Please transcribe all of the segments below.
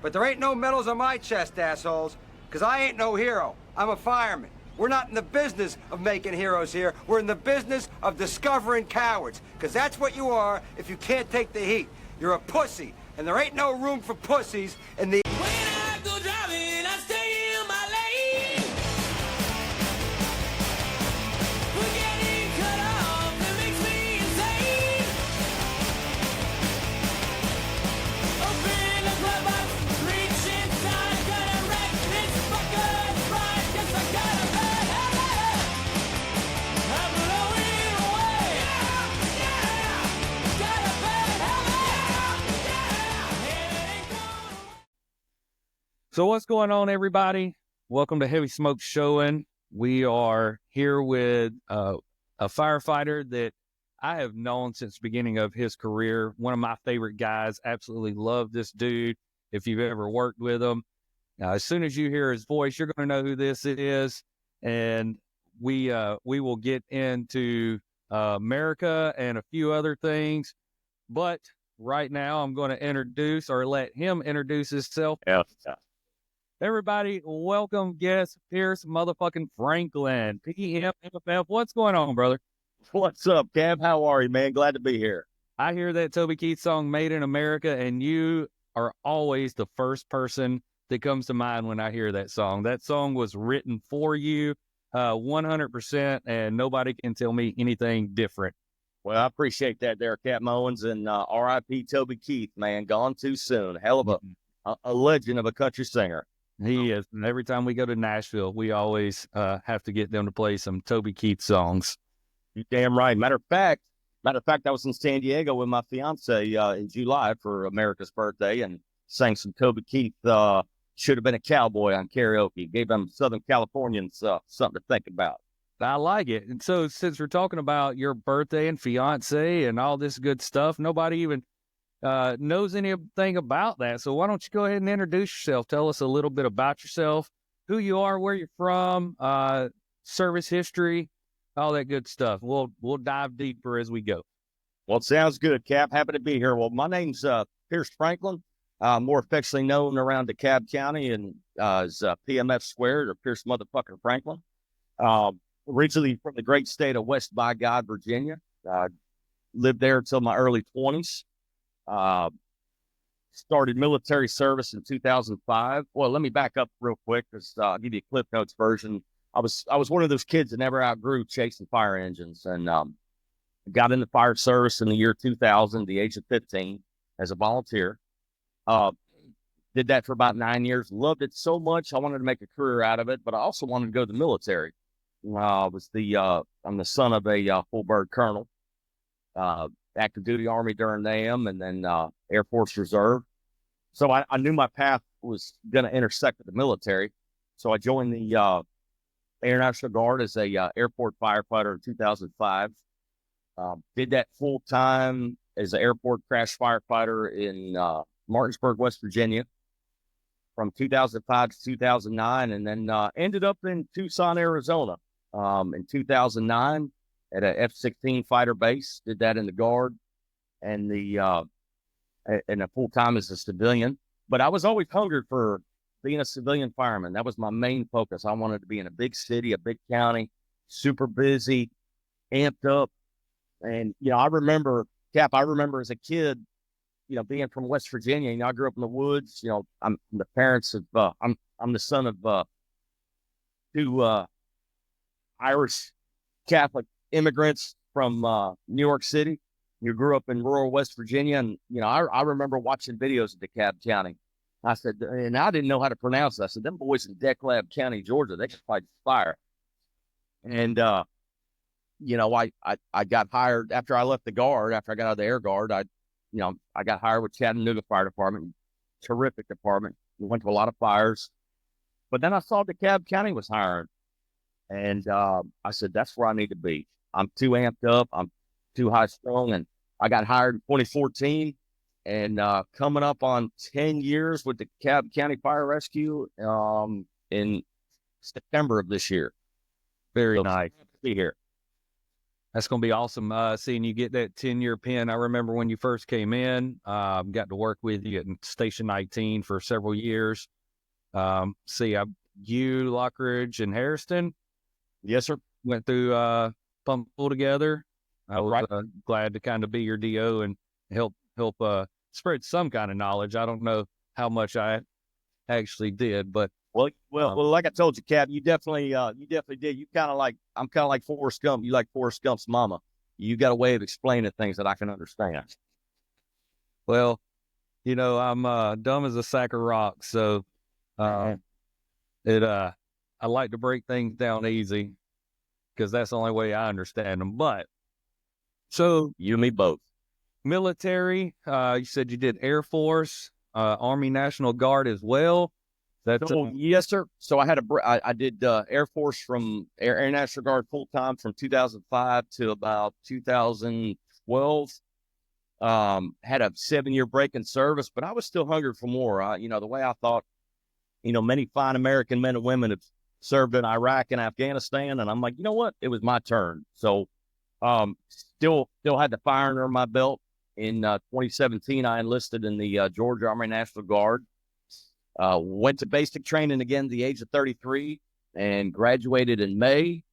But there ain't no medals on my chest, assholes, because I ain't no hero. I'm a fireman. We're not in the business of making heroes here. We're in the business of discovering cowards, because that's what you are if you can't take the heat. You're a pussy, and there ain't no room for pussies in the... When I go driving, I stay in my lane. We're getting cut off, it makes me insane. Open the glove box, reach inside, gonna wreck this fucking ride. Guess I got a bad habit. I'm blowing away. Yeah. Got a bad habit. Yeah. It ain't gonna... So what's going on, everybody? Welcome to Heavy Smoke Showing. We are here with a firefighter that I have known since the beginning of his career. One of my favorite guys. Absolutely love this dude. If you've ever worked with him, as soon as you hear his voice, you're going to know who this is. And we will get into America and a few other things. But right now, I'm going to introduce or let him introduce himself. Yeah. Everybody, welcome guest Pierce motherfucking Franklin. PMFF. What's going on, brother? What's up, Cam? How are you, man? Glad to be here. I hear that Toby Keith song Made in America, and you are always the first person that comes to mind when I hear that song. That song was written for you 100%, and nobody can tell me anything different. Well, I appreciate that there, Cap Owens, and R.I.P. Toby Keith, man. Gone too soon. Hell of a legend of a country singer. He is. And every time we go to Nashville, we always have to get them to play some Toby Keith songs. You damn right. Matter of fact, I was in San Diego with my fiance in July for America's birthday and sang some Toby Keith. Should have been a cowboy on karaoke. Gave them Southern Californians something to think about. I like it. And so since we're talking about your birthday and fiance and all this good stuff, nobody even knows anything about that. So why don't you go ahead and introduce yourself? Tell us a little bit about yourself, who you are, where you're from, service history, all that good stuff. We'll dive deeper as we go. Well, it sounds good, Cap. Happy to be here. Well, my name's Pierce Franklin, more affectionately known around DeKalb County and as PMF squared or Pierce motherfucking Franklin. Originally from the great state of West by God, Virginia. Lived there until my early 20s. Started military service in 2005. Well, let me back up real quick because I'll give you a Cliff Notes version. I was one of those kids that never outgrew chasing fire engines, and got into fire service in the year 2000, the age of 15, as a volunteer. Did that for about 9 years. Loved it so much I wanted to make a career out of it, but I also wanted to go to the military. I'm the son of a full-bird colonel. Active duty Army during AM, and then Air Force Reserve. So I knew my path was going to intersect with the military. So I joined the Air National Guard as a airport firefighter in 2005. Did that full time as an airport crash firefighter in Martinsburg, West Virginia from 2005 to 2009, and then ended up in Tucson, Arizona in 2009. At a F-16 fighter base, did that in the Guard and and a full time as a civilian. But I was always hungry for being a civilian fireman. That was my main focus. I wanted to be in a big city, a big county, super busy, amped up. And, I remember, Cap, as a kid, being from West Virginia, I grew up in the woods, I'm the parents of, I'm the son of two Irish Catholic immigrants from New York City. You grew up in rural West Virginia, and I remember watching videos of DeKalb County. I said, and I didn't know how to pronounce it. I said, them boys in DeKalb County, Georgia, they can fight fire. And I got hired after I left the Guard. After I got out of the Air Guard, I got hired with Chattanooga Fire Department, terrific department. We went to a lot of fires, but then I saw DeKalb County was hiring, and I said, that's where I need to be. I'm too amped up. I'm too high strung. And I got hired in 2014 and coming up on 10 years with the DeKalb County Fire Rescue in September of this year. Very nice. To be here. That's going to be awesome. Seeing you get that 10-year pin. I remember when you first came in, got to work with you at Station 19 for several years. You, Lockridge, and Harrison. Yes, sir. Went through Pump Pool together. I was Right. glad to kind of be your DO and help spread some kind of knowledge. I don't know how much I actually did, but Well, like I told you, Cap, you definitely did. I'm kind of like Forrest Gump. You like Forrest Gump's mama. You got a way of explaining things that I can understand. well, I'm dumb as a sack of rocks, so I like to break things down easy because that's the only way I understand them. But so You and me both. military, you said you did Air Force, Army National Guard as well. That's So, yes, sir. So I did Air Force from Air National Guard full time from 2005 to about 2012. Had a 7-year break in service, but I was still hungry for more. The way I thought, many fine American men and women have served in Iraq and Afghanistan, and I'm like, you know what? It was my turn. So, still had the fire under my belt. In 2017, I enlisted in the Georgia Army National Guard. Went to basic training again at the age of 33 and graduated in May,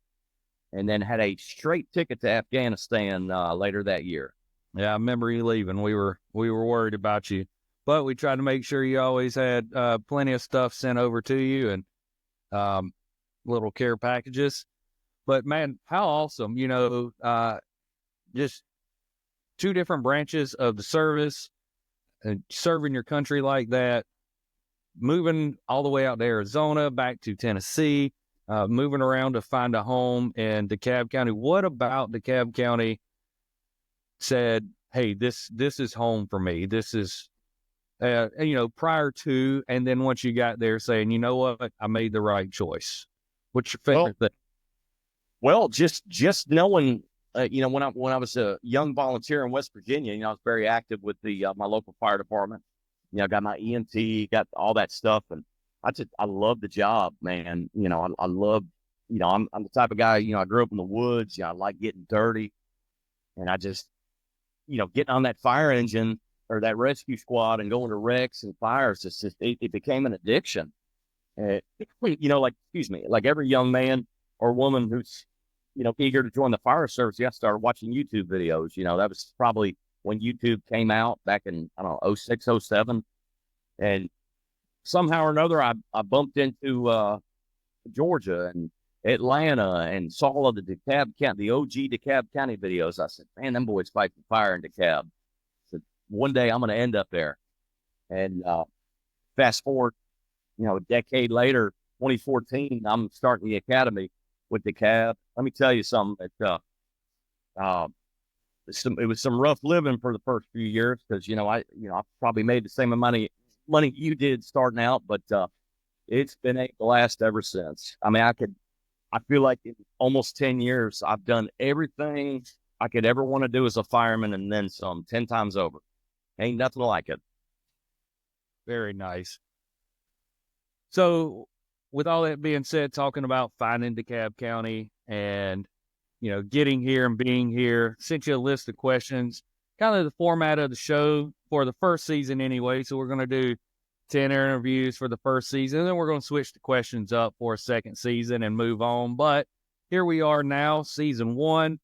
and then had a straight ticket to Afghanistan later that year. Yeah, I remember you leaving. We were worried about you, but we tried to make sure you always had plenty of stuff sent over to you and little care packages. But man, how awesome! Just two different branches of the service, and serving your country like that. Moving all the way out to Arizona, back to Tennessee, moving around to find a home in DeKalb County. What about DeKalb County said, hey, this is home for me. This is, prior to, and then once you got there saying, you know what, I made the right choice. What's your favorite thing? Well, just knowing, when I was a young volunteer in West Virginia, I was very active with the my local fire department. I got my EMT, got all that stuff, and I love the job, man. I love, I'm the type of guy, I grew up in the woods. I like getting dirty, and I just, getting on that fire engine or that rescue squad and going to wrecks and fires. It became an addiction. Like every young man or woman who's, eager to join the fire service, I started watching YouTube videos. That was probably when YouTube came out back in, I don't know, 06, 07. And somehow or another, I bumped into Georgia and Atlanta and saw all of the DeKalb County, the OG DeKalb County videos. I said, man, them boys fight the fire in DeKalb. I said, one day I'm going to end up there. And fast forward, a decade later, 2014, I'm starting the academy with DeKalb. Let me tell you something. It was some rough living for the first few years because I probably made the same amount of money you did starting out, but it's been a blast ever since. I mean, I feel like in almost 10 years I've done everything I could ever want to do as a fireman and then some 10 times over. Ain't nothing like it. Very nice. So, with all that being said, talking about finding DeKalb County and getting here and being here, sent you a list of questions, kind of the format of the show for the first season anyway. So we're going to do 10 interviews for the first season, and then we're going to switch the questions up for a second season and move on. But here we are now, season 1.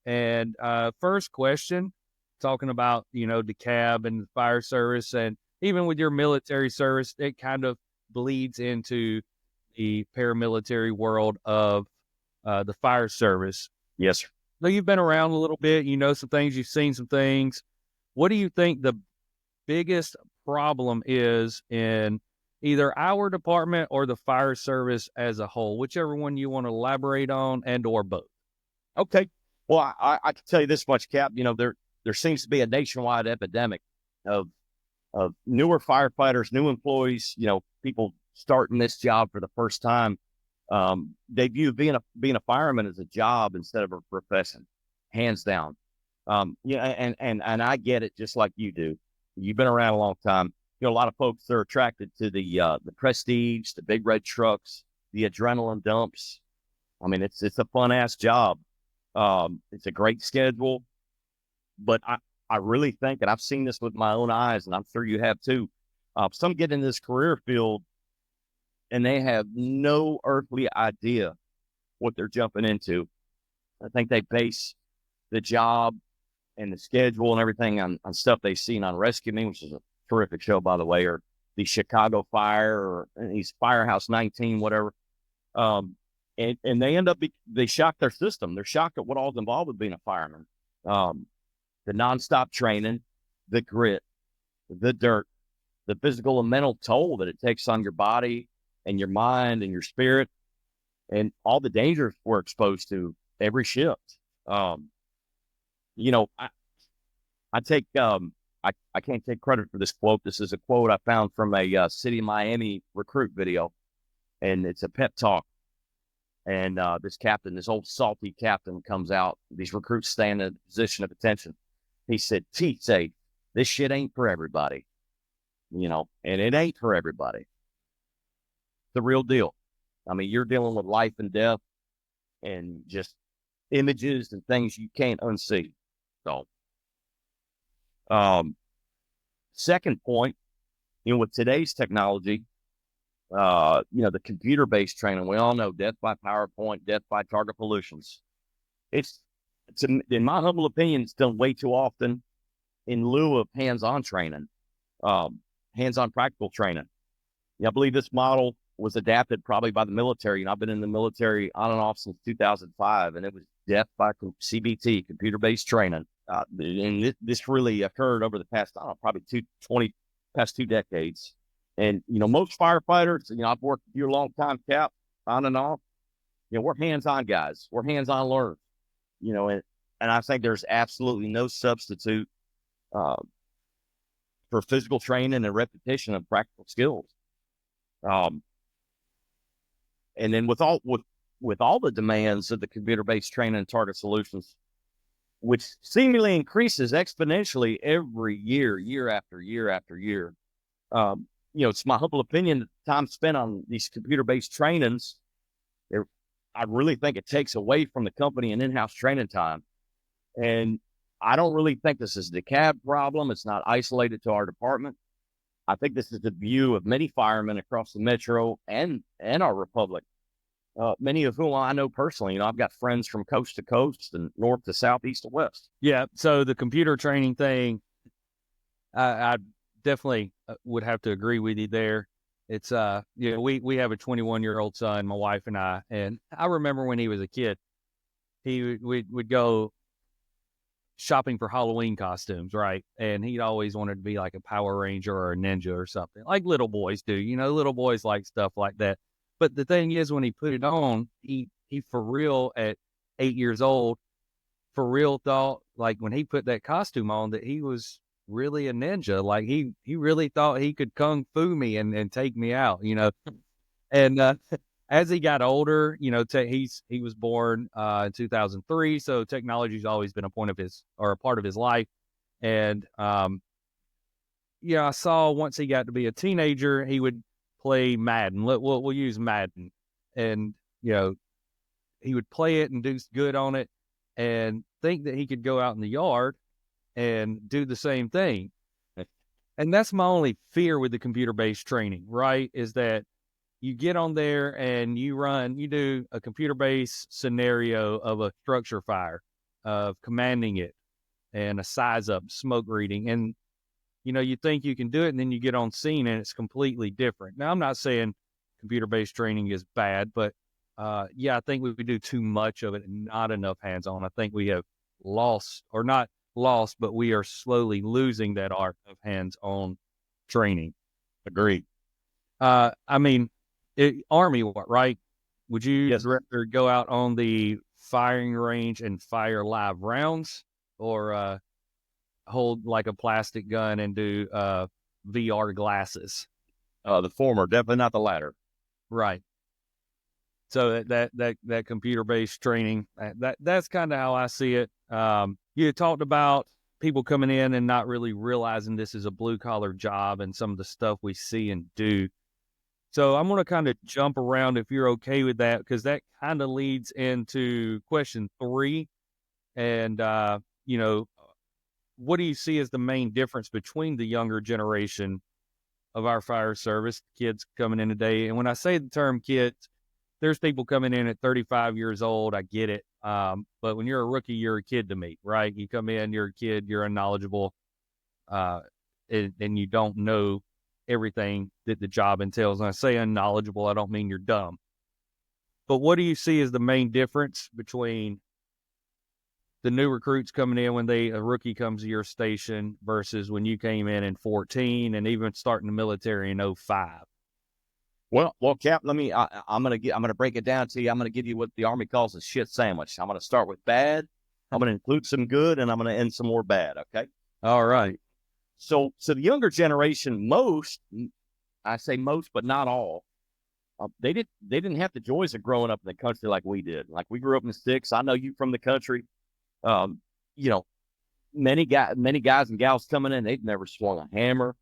And first question, talking about, DeKalb and the fire service, and even with your military service, it kind of bleeds into the paramilitary world of the fire service. Yes, sir. So you've been around a little bit, some things, you've seen some things. What do you think the biggest problem is in either our department or the fire service as a whole, whichever one you want to elaborate on, and or both? Okay. Well, I can tell you this much, Cap. There seems to be a nationwide epidemic of newer firefighters, new employees, people starting this job for the first time. They view being a fireman as a job instead of a profession, hands down. And I get it just like you do. You've been around a long time. A lot of folks are attracted to the prestige, the big red trucks, the adrenaline dumps. I mean, it's a fun ass job. It's a great schedule, but I really think, and I've seen this with my own eyes, and I'm sure you have too. Some get in this career field and they have no earthly idea what they're jumping into. I think they base the job and the schedule and everything on stuff they've seen on Rescue Me, which is a terrific show, by the way, or the Chicago Fire, or these Firehouse 19, whatever. And they end up, they shock their system. They're shocked at what all's involved with being a fireman. The nonstop training, the grit, the dirt, the physical and mental toll that it takes on your body and your mind and your spirit, and all the dangers we're exposed to every shift. You know, I take, I can't take credit for this quote. This is a quote I found from a City of Miami recruit video, and it's a pep talk. And this captain, this old salty captain, comes out. These recruits stand in a position of attention. He said, "Say, this shit ain't for everybody, you know, and it ain't for everybody. The real deal. I mean, you're dealing with life and death, and just images and things you can't unsee." So, second point, you know, with today's technology, you know, the computer-based training, we all know death by PowerPoint, death by target pollutions. It's in my humble opinion, it's done way too often in lieu of hands-on training, hands-on practical training. Yeah, I believe this model was adapted probably by the military. You know, I've been in the military on and off since 2005, and it was death by CBT, computer-based training. And this really occurred over the past, I don't know, probably past 2 decades. And, you know, most firefighters, you know, I've worked with you a long time, Cap, on and off. You know, we're hands-on guys. We're hands-on learners, you know, and I think there's absolutely no substitute for physical training and repetition of practical skills. And then with all the demands of the computer-based training and target solutions, which seemingly increases exponentially every year, year after year after year, you know, it's my humble opinion that the time spent on these computer-based trainings, I really think it takes away from the company and in-house training time. And I don't really think this is a DeKalb problem. It's not isolated to our department. I think this is the view of many firemen across the metro and our republic, many of whom I know personally. You know, I've got friends from coast to coast and north to south, east to west. Yeah. So the computer training thing, I definitely would have to agree with you there. It's, you know, we have a 21-year-old son, my wife and I remember when he was a kid, we would go shopping for Halloween costumes, right? And he'd always wanted to be like a Power Ranger or a ninja or something, like little boys do. You know, little boys like stuff like that. But the thing is, when he put it on, he for real at 8 years old, for real thought, like when he put that costume on, that he was really a ninja. Like he really thought he could kung fu me and take me out, you know. And as he got older, you know, he was born in 2003, so technology's always been a part of his life. And yeah, I saw once he got to be a teenager, he would play Madden. We'll use Madden, and you know, he would play it and do good on it, and think that he could go out in the yard and do the same thing. And that's my only fear with the computer-based training, right? Is that you get on there and you do a computer-based scenario of a structure fire, of commanding it, and a size up, smoke reading. And, you know, you think you can do it, and then you get on scene and it's completely different. Now, I'm not saying computer-based training is bad, but yeah, I think we do too much of it and not enough hands-on. I think we have not lost, but we are slowly losing that art of hands-on training. Agreed. I mean, Army, right? Would you Yes. rather go out on the firing range and fire live rounds, or hold like a plastic gun and do VR glasses? The former, definitely not the latter. Right. So that computer-based training, that's kind of how I see it. You talked about people coming in and not really realizing this is a blue-collar job and some of the stuff we see and do. So I'm going to kind of jump around, if you're okay with that, because that kind of leads into question 3. And, you know, what do you see as the main difference between the younger generation of our fire service, kids coming in today? And when I say the term kids, there's people coming in at 35 years old. I get it. But when you're a rookie, you're a kid to me, right? You come in, you're a kid, you're unknowledgeable, and you don't know everything that the job entails. And I say unknowledgeable, I don't mean you're dumb. But what do you see as the main difference between the new recruits coming in when a rookie comes to your station versus when you came in 14 and even starting the military in 05? Well, Cap, I'm gonna break it down to you. I'm gonna give you what the Army calls a shit sandwich. I'm gonna start with bad. I'm gonna include some good, and I'm gonna end some more bad. Okay. All right. So the younger generation, I say most, but not all, they didn't have the joys of growing up in the country like we did. Like, we grew up in the sticks. I know you from the country. You know, many guys and gals coming in, they've never swung a hammer.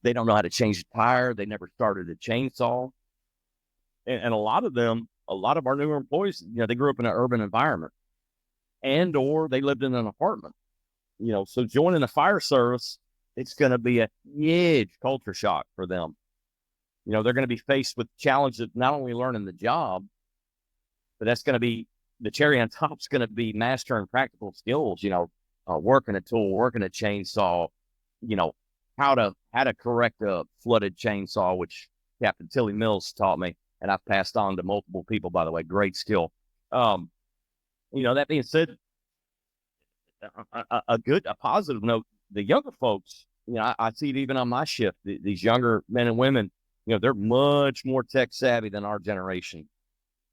They don't know how to change a tire. They never started a chainsaw. And a lot of our newer employees, they grew up in an urban environment, or they lived in an apartment. So joining the fire service, it's going to be a huge culture shock for them. They're going to be faced with challenges of not only learning the job, but that's going to be the cherry on top is going to be mastering practical skills, working a tool, working a chainsaw, how to correct a flooded chainsaw, which Captain Tilly Mills taught me, and I've passed on to multiple people, by the way. Great skill. That being said, a positive note, the younger folks, I see it even on my shift, these younger men and women, they're much more tech savvy than our generation,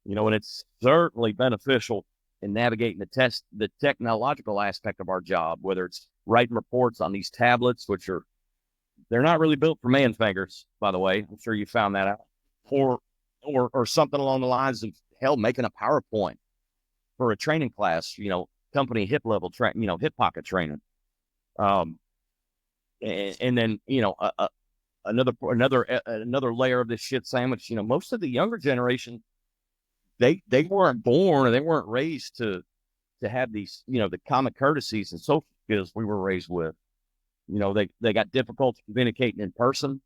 and it's certainly beneficial in navigating the technological aspect of our job, whether it's writing reports on these tablets, which they're not really built for man fingers, by the way. I'm sure you found that out. Or something along the lines of, hell, making a PowerPoint for a training class, company hip level hip pocket training. And then, another layer of this shit sandwich, most of the younger generation, they weren't born or they weren't raised to have these, the common courtesies and social skills we were raised with. They got difficulty communicating in person,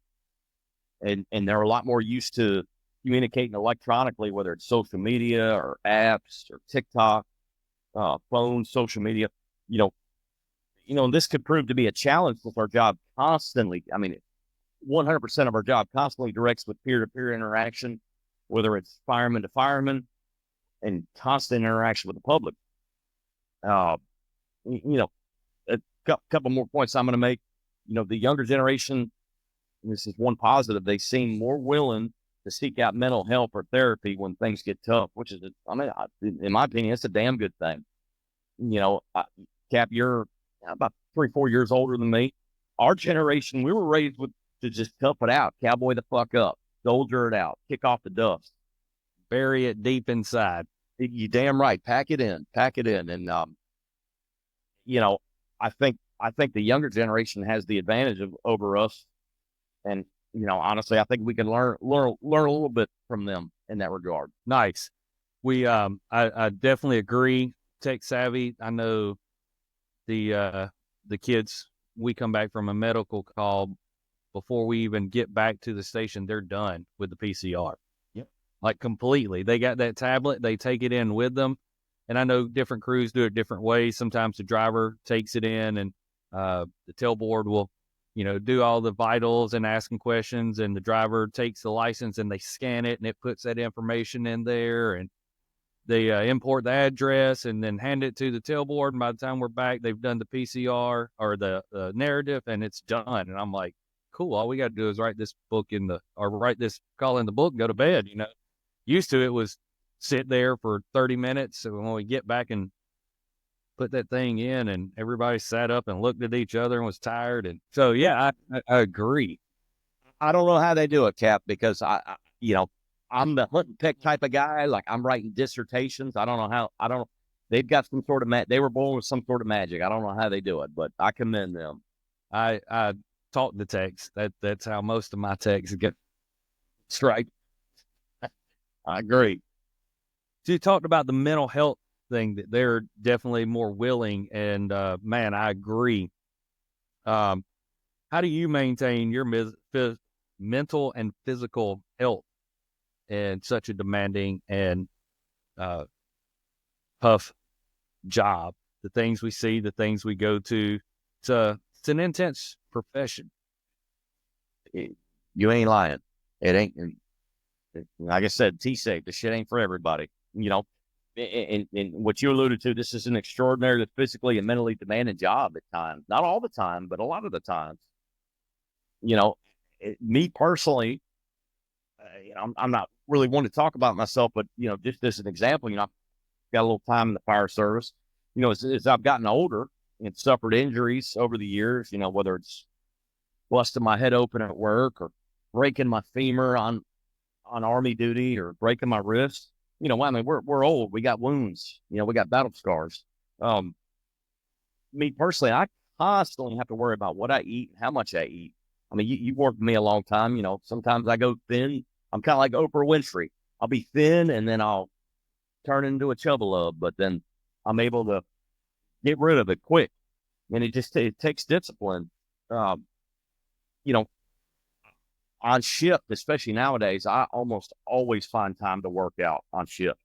and they're a lot more used to communicating electronically, whether it's social media or apps or TikTok, phone, social media, and this could prove to be a challenge with our job constantly. 100% of our job constantly directs with peer-to-peer interaction, whether it's fireman to fireman, and constant interaction with the public. A couple more points I'm going to make. The younger generation, and this is one positive, they seem more willing to seek out mental help or therapy when things get tough, which is, in my opinion, it's a damn good thing. Cap, you're about 3-4 years older than me. Our generation, we were raised to just tough it out, cowboy the fuck up, soldier it out, kick off the dust, bury it deep inside. You damn right. Pack it in. And, I think the younger generation has the advantage over us. And, honestly, I think we can learn a little bit from them in that regard. Nice. I definitely agree. Tech savvy. I know the kids, we come back from a medical call, before we even get back to the station, they're done with the PCR. Yep. Like, completely. They got that tablet, they take it in with them. And I know different crews do it different ways. Sometimes the driver takes it in, and the tailboard will, do all the vitals and asking questions, and the driver takes the license and they scan it, and it puts that information in there, and they import the address and then hand it to the tailboard. And by the time we're back, they've done the PCR or the narrative, and it's done. And I'm like, cool. All we got to do is write this call in the book and go to bed. Used to, it was sit there for 30 minutes. So when we get back and put that thing in, and everybody sat up and looked at each other and was tired. And so, yeah, I agree. I don't know how they do it, Cap, because I'm the hunt and peck type of guy. Like, I'm writing dissertations. I don't know how. They've got some sort of they were born with some sort of magic. I don't know how they do it, but I commend them. I taught the techs. That's how most of my techs get straight. I agree. So you talked about the mental health thing that they're definitely more willing. And man, I agree. How do you maintain your mental and physical health in such a demanding and tough job? The things we see, the things we go to, it's an intense profession. You ain't lying. It ain't. Like I said, T-safe, the shit ain't for everybody. You know, and what you alluded to, this is an extraordinarily physically and mentally demanding job at times. Not all the time, but a lot of the times. You know, me personally, I'm not really one to talk about myself, but, you know, just as an example, you know, I've got a little time in the fire service. You know, as I've gotten older and suffered injuries over the years, you know, whether it's busting my head open at work or breaking my femur on Army duty or breaking my wrist. You know, I mean, we're old. We got wounds. You know, we got battle scars. Me personally, I constantly have to worry about what I eat and how much I eat. I mean, you've worked with me a long time. You know, sometimes I go thin. I'm kind of like Oprah Winfrey. I'll be thin and then I'll turn into a chubba but then I'm able to get rid of it quick. And it takes discipline. You know, on shift, especially nowadays, I almost always find time to work out on shift.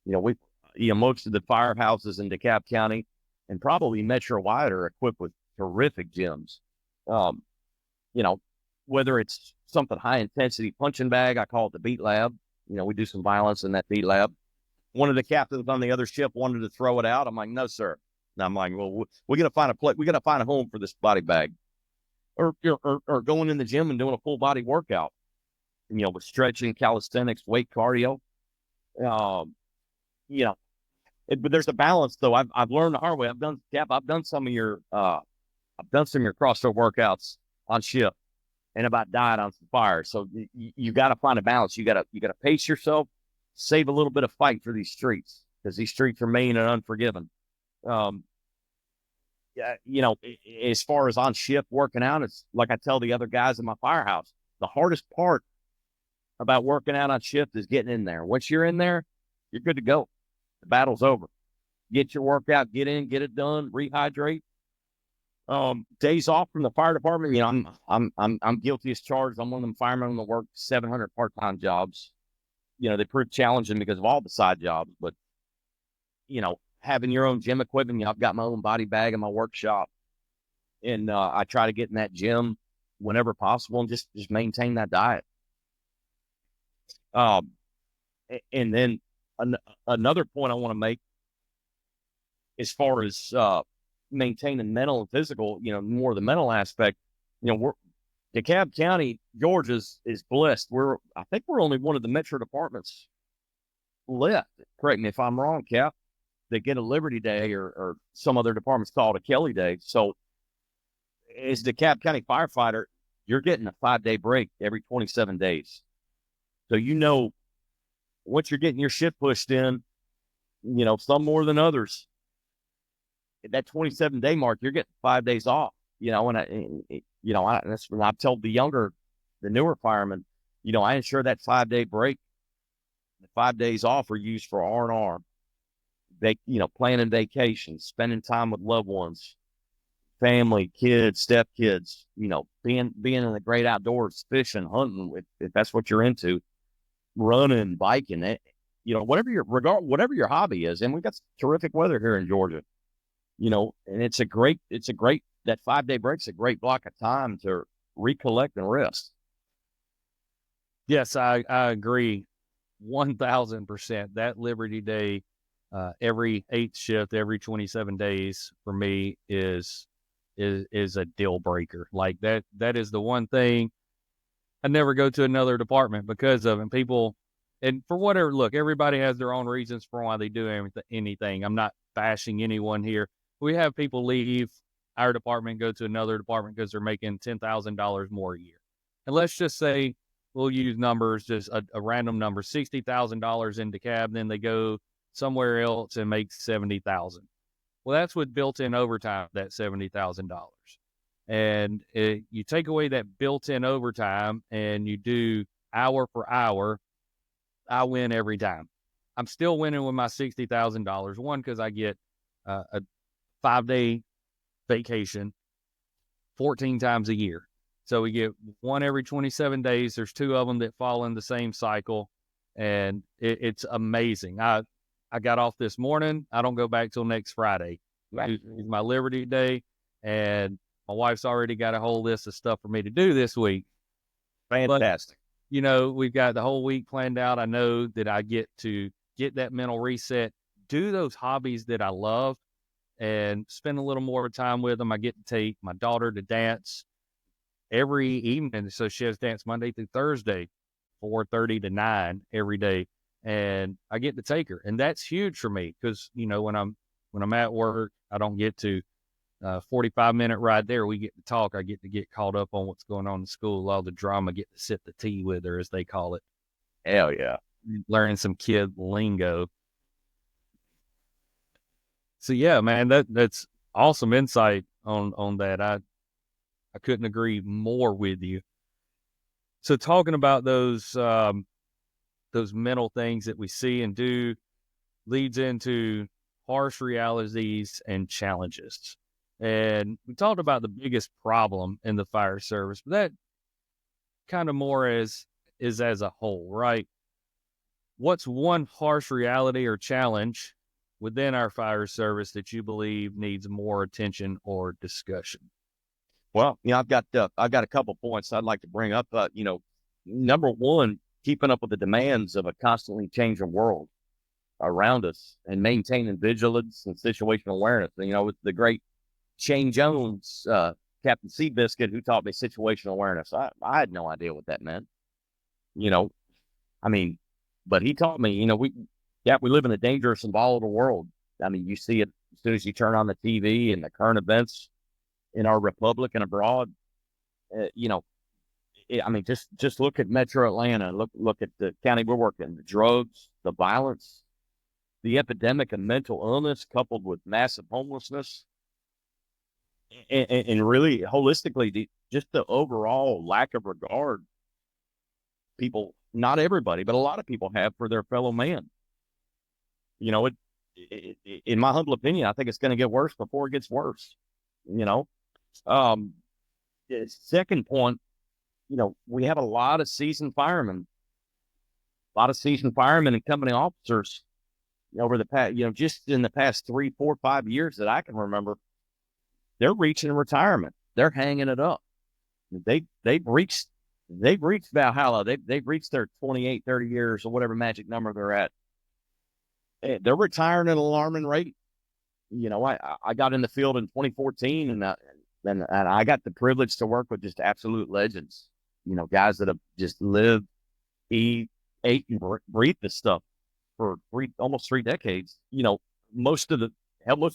You know, most of the firehouses in DeKalb County and probably metro-wide are equipped with terrific gyms. You know, whether it's something high intensity punching bag, I call it the beat lab. You know, we do some violence in that beat lab. One of the captains on the other ship wanted to throw it out. I'm like, no, sir. And I'm like, well, we're going to find a place. We got to find a home for this body bag. Or going in the gym and doing a full body workout, you know, with stretching, calisthenics, weight cardio. You know, but there's a balance though. I've learned the hard way. I've done some of your CrossFit workouts on shift and about died on some fire. So you got to find a balance. You got to pace yourself, save a little bit of fight for these streets because these streets are mean and unforgiving. Yeah, you know, as far as on shift working out, it's like I tell the other guys in my firehouse, the hardest part about working out on shift is getting in there. Once you're in there, you're good to go. The battle's over. Get your workout, get in, get it done, rehydrate. Days off from the fire department, you know, I'm guilty as charged. I'm one of them firemen that work 700 part-time jobs. You know, they prove challenging because of all the side jobs, but you know, having your own gym equipment, you know, I've got my own body bag in my workshop, and I try to get in that gym whenever possible and just maintain that diet. And then another point I want to make, as far as maintaining mental and physical, you know, more the mental aspect. You know, DeKalb County, Georgia is blessed. I think we're only one of the metro departments left. Correct me if I'm wrong, Cap. They get a Liberty Day or some other departments call it a Kelly Day. So as the DeKalb County firefighter, you're getting a 5-day break every 27 days. So, you know, once you're getting your shit pushed in, you know, some more than others, at that 27-day mark, you're getting 5 days off, you know, that's when I tell the newer firemen, you know, I ensure that 5-day break, the 5 days off are used for R&R. You know, planning vacations, spending time with loved ones, family, kids, stepkids, you know, being in the great outdoors, fishing, hunting, if that's what you're into, running, biking, you know, whatever your hobby is. And we've got terrific weather here in Georgia, you know, and that 5-day break's a great block of time to recollect and rest. Yes, I agree 1,000%. That Liberty Day, every 8th shift, every 27 days for me is a deal breaker. Like that is the one thing I never go to another department because of. And people, and for whatever, look, everybody has their own reasons for why they do anything. I'm not bashing anyone here. We have people leave our department, go to another department because they're making $10,000 more a year. And let's just say, we'll use numbers, just a random number, $60,000 in DeKalb, then they go somewhere else and make $70,000. Well, that's with built-in overtime, that $70,000. And you take away that built-in overtime and you do hour for hour, I win every time. I'm still winning with my $60,000. One, because I get a 5-day vacation 14 times a year. So we get one every 27 days. There's 2 of them that fall in the same cycle, and it's amazing. I got off this morning. I don't go back till next Friday. It's my Liberty Day, and my wife's already got a whole list of stuff for me to do this week. Fantastic. But, we've got the whole week planned out. I know that I get to get that mental reset, do those hobbies that I love, and spend a little more time with them. I get to take my daughter to dance every evening. So she has dance Monday through Thursday, 4:30 to 9 every day. And I get to take her. And that's huge for me because, when I'm at work, I don't get to 45-minute ride there. We get to talk. I get to get caught up on what's going on in school, all the drama, get to sip the tea with her, as they call it. Hell yeah. Learning some kid lingo. So yeah, man, that's awesome insight on that. I couldn't agree more with you. So talking about those mental things that we see and do leads into harsh realities and challenges. And we talked about the biggest problem in the fire service, but that kind of more is as a whole, right? What's one harsh reality or challenge within our fire service that you believe needs more attention or discussion? Well, I've got a couple points I'd like to bring up. Number one, keeping up with the demands of a constantly changing world around us and maintaining vigilance and situational awareness. With the great Shane Jones, Captain Seabiscuit, who taught me situational awareness. I had no idea what that meant. But he taught me. We live in a dangerous and volatile world. You see it as soon as you turn on the TV and the current events in our republic and abroad. Just look at Metro Atlanta. Look at the county we're working. The drugs, the violence, the epidemic of mental illness, coupled with massive homelessness, and really holistically, just the overall lack of regard people, not everybody, but a lot of people have for their fellow man. In my humble opinion, I think it's going to get worse before it gets worse. Second point, we have a lot of seasoned firemen and company officers over the past, just in the past 3, 4, 5 years that I can remember. They're reaching retirement. They're hanging it up. They've reached Valhalla. They've reached their 28, 30 years or whatever magic number they're at. They're retiring at an alarming rate. I got in the field in 2014 and I got the privilege to work with just absolute legends, guys that have just lived, eat, ate, and breathed this stuff for almost 3 decades. Most of the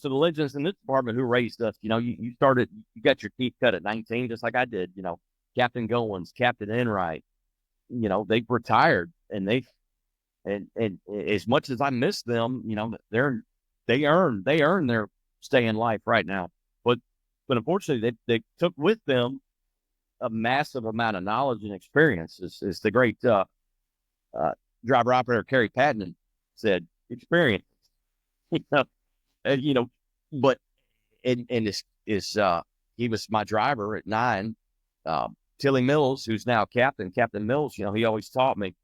legends in this department who raised us, you got your teeth cut at 19, just like I did. Captain Goins, Captain Enright, they've retired, and and as much as I miss them, they earn their stay in life right now. But unfortunately, they took with them a massive amount of knowledge and experience. As the great driver operator Kerry Patton said, experience. But he was my driver at 9. Tilly Mills, who's now Captain Mills, he always taught me,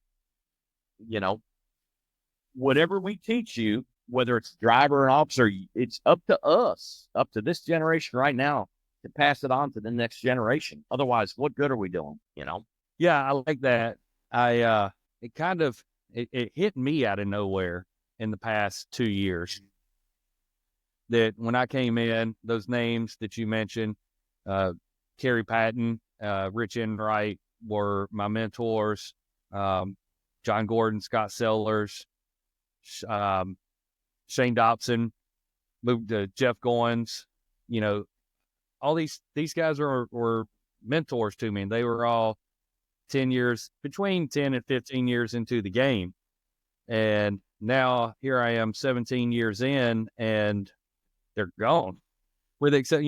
whatever we teach you, whether it's driver or officer, it's up to us, up to this generation right now, to pass it on to the next generation. Otherwise, what good are we doing? Yeah, I like that. It hit me out of nowhere in the past 2 years that when I came in, those names that you mentioned, Kerry Patton, Rich Enright were my mentors. John Gordon, Scott Sellers, Shane Dobson, moved to Jeff Goins. All these guys were mentors to me, and they were all 10 years, between 10 and 15 years into the game. And now here I am 17 years in, and they're gone. With except,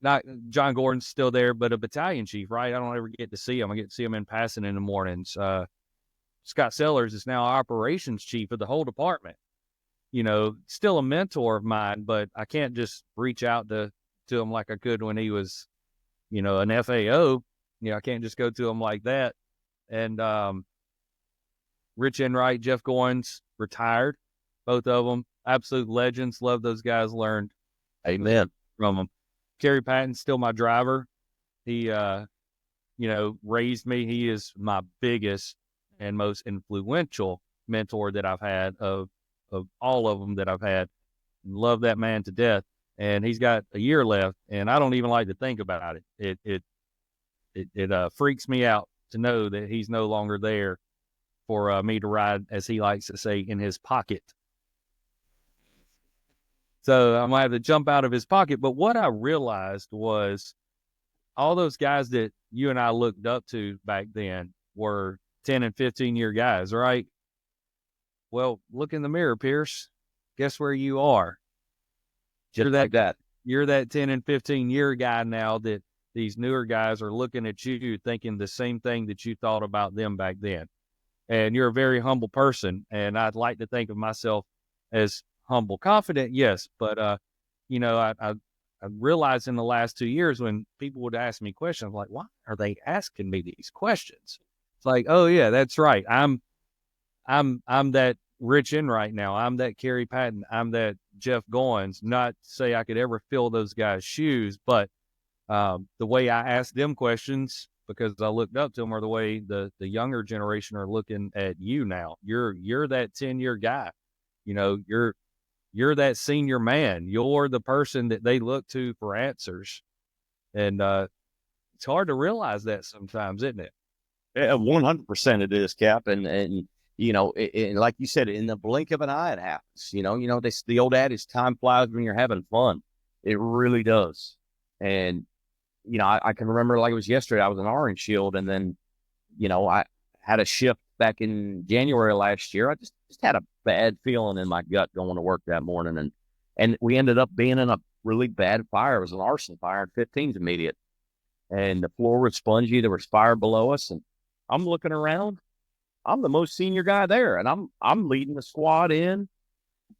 not John Gordon's still there, but a battalion chief, right? I don't ever get to see him. I get to see him in passing in the mornings. Scott Sellers is now operations chief of the whole department. You know, still a mentor of mine, but I can't just reach out to him like I could when he was, you know, an FAO. You know, I can't just go to him like that. And Rich Enright, Jeff Goins, retired, both of them, absolute legends. Love those guys. Learned, Amen, from them. Kerry Patton's still my driver. He, you know, raised me. He is my biggest and most influential mentor that I've had of all of them that I've had. Love that man to death. And he's got a year left, and I don't even like to think about it. It freaks me out to know that he's no longer there for me to ride, as he likes to say, in his pocket. So I'm going to have to jump out of his pocket. But what I realized was all those guys that you and I looked up to back then were 10 and 15-year guys, right? Well, look in the mirror, Pierce. Guess where you are? just like that. You're that 10 and 15-year guy now that these newer guys are looking at you thinking the same thing that you thought about them back then. And you're a very humble person, and I'd like to think of myself as humble. Confident, yes, but, you know, I realized in the last 2 years when people would ask me questions, like, why are they asking me these questions? It's like, oh, yeah, that's right. I'm that Rich Enright now. I'm that Kerry Patton. I'm that Jeff Goins. Not to say I could ever fill those guys' shoes, but the way I asked them questions, because I looked up to them, or the way the younger generation are looking at you now. You're that 10-year guy. You know, you're that senior man. You're the person that they look to for answers. And it's hard to realize that sometimes, isn't it? 100% it is, Cap. And you know, like you said, in the blink of an eye, it happens. You know, the old adage, time flies when you're having fun. It really does. And, you know, I can remember like it was yesterday, I was in Orange Shield, and then, you know, I had a shift back in January last year. I just had a bad feeling in my gut going to work that morning. And we ended up being in a really bad fire. It was an arson fire in 15's immediate. And the floor was spongy. There was fire below us. And I'm looking around. I'm the most senior guy there. And I'm leading the squad in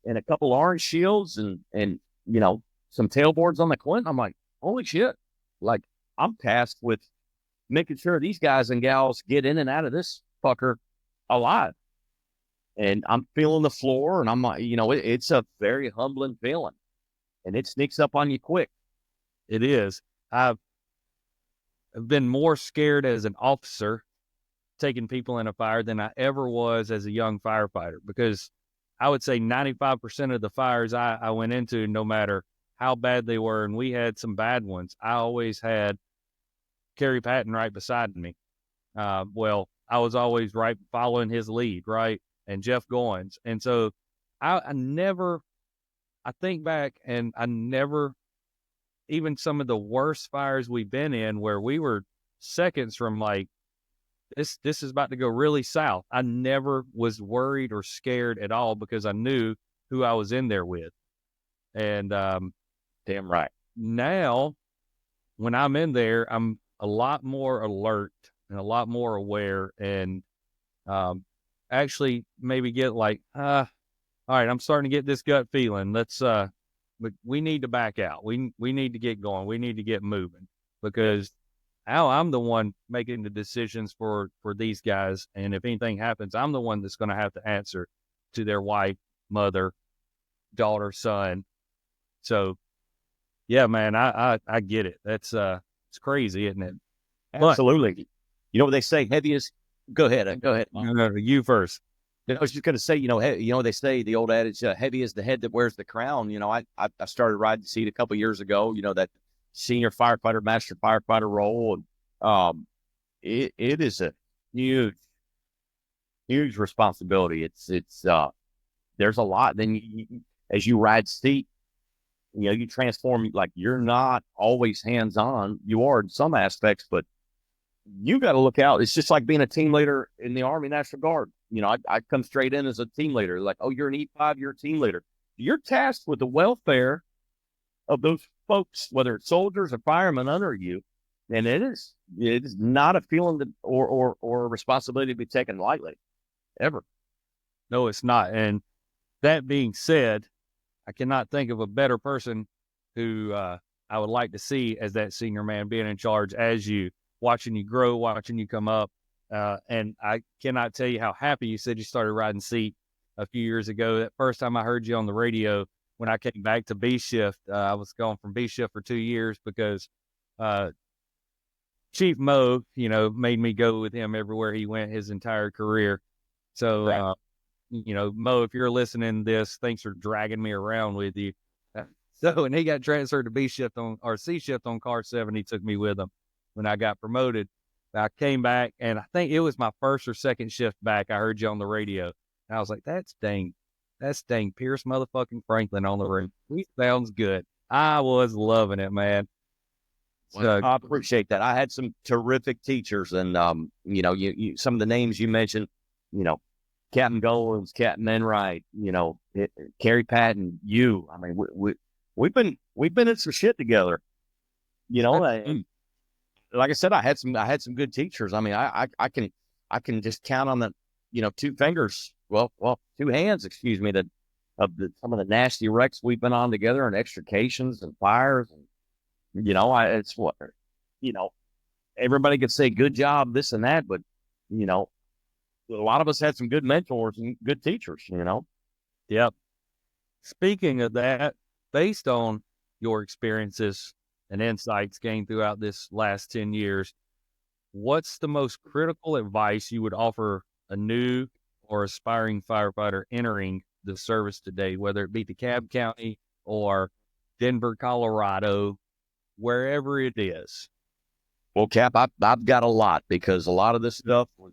and a couple orange shields and, you know, some tailboards on the Clinton. I'm like, holy shit. Like, I'm tasked with making sure these guys and gals get in and out of this fucker alive. And I'm feeling the floor, and I'm like, you know, it's a very humbling feeling, and it sneaks up on you quick. It is. I've been more scared as an officer taking people in a fire than I ever was as a young firefighter, because I would say 95% of the fires I went into, no matter how bad they were, and we had some bad ones, I always had Kerry Patton right beside me. Well, I was always right following his lead, right? And Jeff Goins. And so I think back, and I never, even some of the worst fires we've been in where we were seconds from like, this is about to go really south, I never was worried or scared at all, because I knew who I was in there with. And Damn right. Now, when I'm in there, I'm a lot more alert and a lot more aware, and actually maybe get like, all right, I'm starting to get this gut feeling. But we need to back out. We need to get going. We need to get moving, because now I'm the one making the decisions for these guys. And if anything happens, I'm the one that's going to have to answer to their wife, mother, daughter, son. So, yeah, man, I get it. That's it's crazy, isn't it? Absolutely. But, you know what they say? Heavy is. Go ahead. No, you first. I was just going to say, you know, they say the old adage, heavy is the head that wears the crown. You know, I started riding the seat a couple of years ago. You know, that senior firefighter, master firefighter role, and it is a huge responsibility. It's there's a lot. Then as you ride seat, you know, you transform. Like, you're not always hands on. You are in some aspects, but you got to look out. It's just like being a team leader in the Army National Guard. You know, I come straight in as a team leader. Like, oh, you're an E5, you're a team leader. You're tasked with the welfare of those folks, whether it's soldiers or firemen under you. And it is not a feeling that, or a responsibility to be taken lightly. ever. No, it's not. And that being said, I cannot think of a better person who I would like to see as that senior man being in charge as you, watching you grow, watching you come up. And I cannot tell you how happy you said you started riding seat a few years ago. That first time I heard you on the radio when I came back to B shift, I was gone from B shift for 2 years because Chief Mo, made me go with him everywhere he went his entire career. So, Right. Mo, if you're listening to this, thanks for dragging me around with you. So, and he got transferred to B shift or C shift on car 7. He took me with him when I got promoted. I came back, and I think it was my first or second shift back. I heard you on the radio, and I was like, that's dang Pierce motherfucking Franklin on the radio. He sounds good. I was loving it, man. Well, I appreciate that. I had some terrific teachers, and you some of the names you mentioned, Captain Goins, Captain Enright, Kerry Patton, you. I mean, we've been in some shit together. Like I said, I had some good teachers. I mean, I can just count on the two fingers, well, two hands, excuse me, some of the nasty wrecks we've been on together, and extrications and fires, and it's what everybody could say good job, this and that, but a lot of us had some good mentors and good teachers. Yep. Speaking of that, based on your experiences and insights gained throughout this last 10 years, what's the most critical advice you would offer a new or aspiring firefighter entering the service today, whether it be DeKalb County or Denver, Colorado, wherever it is? Well, Cap, I've got a lot, because a lot of this stuff was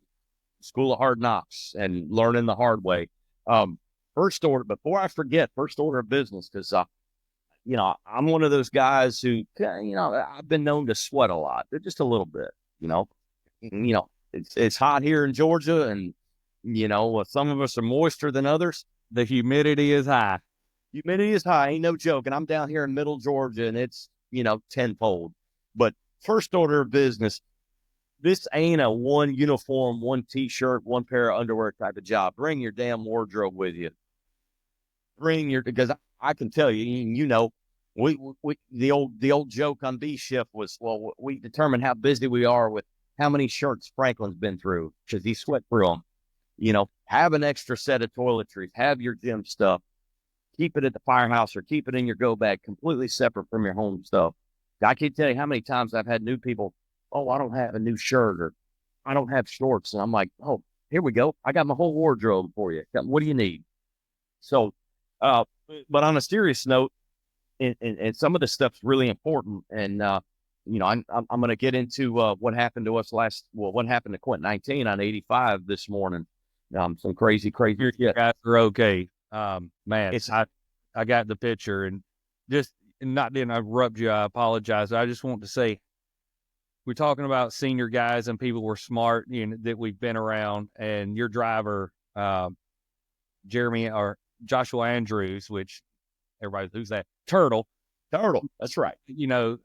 school of hard knocks and learning the hard way. Before I forget, first order of business, because I'm one of those guys who, I've been known to sweat a lot, just a little bit. It's hot here in Georgia, and some of us are moister than others. The humidity is high. Ain't no joke. And I'm down here in middle Georgia, and it's tenfold. But first order of business, this ain't a one uniform, one t-shirt, one pair of underwear type of job. Bring your damn wardrobe with you. Because I can tell you, we the old joke on B shift was, well, we determine how busy we are with how many shirts Franklin's been through, because he sweat through them. Have an extra set of toiletries, have your gym stuff, keep it at the firehouse or keep it in your go bag, completely separate from your home stuff. I can't tell you how many times I've had new people, oh, I don't have a new shirt, or I don't have shorts. And I'm like, oh, here we go. I got my whole wardrobe for you. What do you need? So, but on a serious note, and some of this stuff's really important. And, I'm going to get into what happened to us what happened to Quint 19 on 85 this morning. Some crazy. You guys are okay. Man, I got the picture, and just not to interrupt you, I apologize. I just want to say, we're talking about senior guys and people we're smart, that we've been around, and your driver, Jeremy or Joshua Andrews, which everybody, who's that? Turtle. That's right.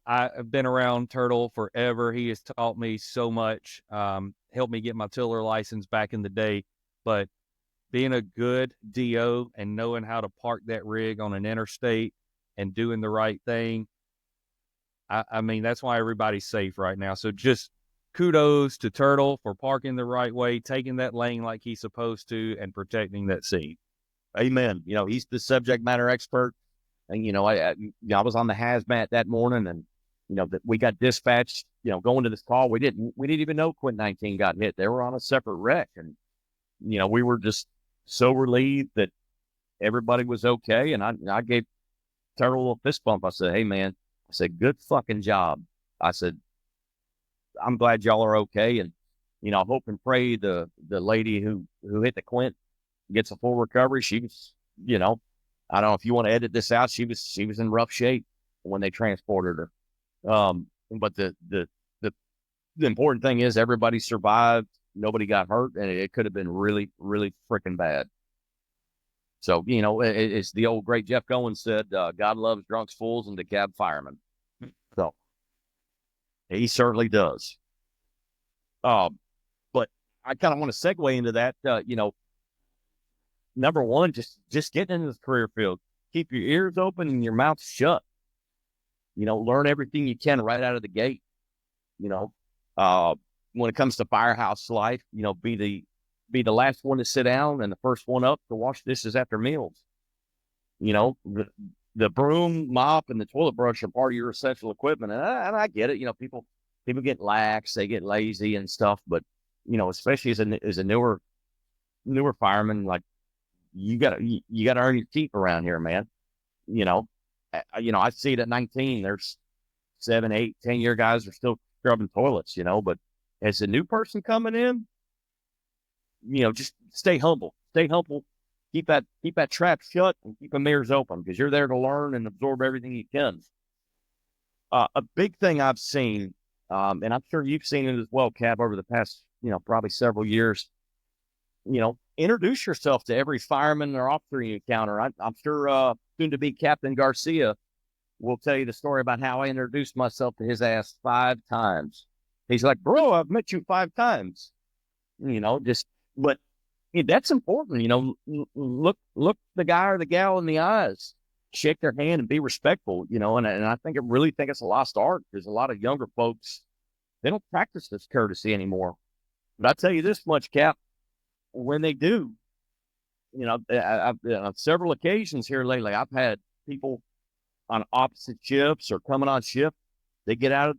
I've been around Turtle forever. He has taught me so much, helped me get my tiller license back in the day, but being a good DO and knowing how to park that rig on an interstate and doing the right thing, I mean, that's why everybody's safe right now. So just kudos to Turtle for parking the right way, taking that lane like he's supposed to, and protecting that scene. Amen. He's the subject matter expert. And, I was on the hazmat that morning, and, that we got dispatched, going to this call. We didn't even know Quint 19 got hit. They were on a separate wreck. And, we were just so relieved that everybody was okay. And I gave Turtle a little fist bump. I said, hey, man, I said, good fucking job. I said, I'm glad y'all are okay. And, I hope and pray the lady who hit the Quint gets a full recovery. She was, I don't know if you want to edit this out. She was in rough shape when they transported her. But the important thing is everybody survived. Nobody got hurt, and it could have been really, really freaking bad. So, it's the old great Jeff Goins said, God loves drunks, fools, and DeKalb firemen. So he certainly does. But I kind of want to segue into that. number one, just getting into this career field. Keep your ears open and your mouth shut. Learn everything you can right out of the gate. When it comes to firehouse life, be the last one to sit down and the first one up to wash dishes after meals. The broom, mop, and the toilet brush are part of your essential equipment. And I get it. People get lax, they get lazy and stuff. But, especially as a newer fireman, like you got to earn your keep around here, man. I see it at 19. There's 7, 8, 10-year guys are still scrubbing toilets, but as a new person coming in, just stay humble. Keep that trap shut and keep them ears open, because you're there to learn and absorb everything you can. A big thing I've seen, and I'm sure you've seen it as well, Cap, over the past, probably several years, introduce yourself to every fireman or officer you encounter. I'm sure soon to be Captain Garcia will tell you the story about how I introduced myself to his ass 5 times. He's like, bro, I've met you 5 times. But that's important. Look the guy or the gal in the eyes, shake their hand and be respectful, and I really think it's a lost art, because a lot of younger folks, they don't practice this courtesy anymore. But I tell you this much, Cap, when they do, on several occasions here lately, I've had people on opposite shifts or coming on shift. They go out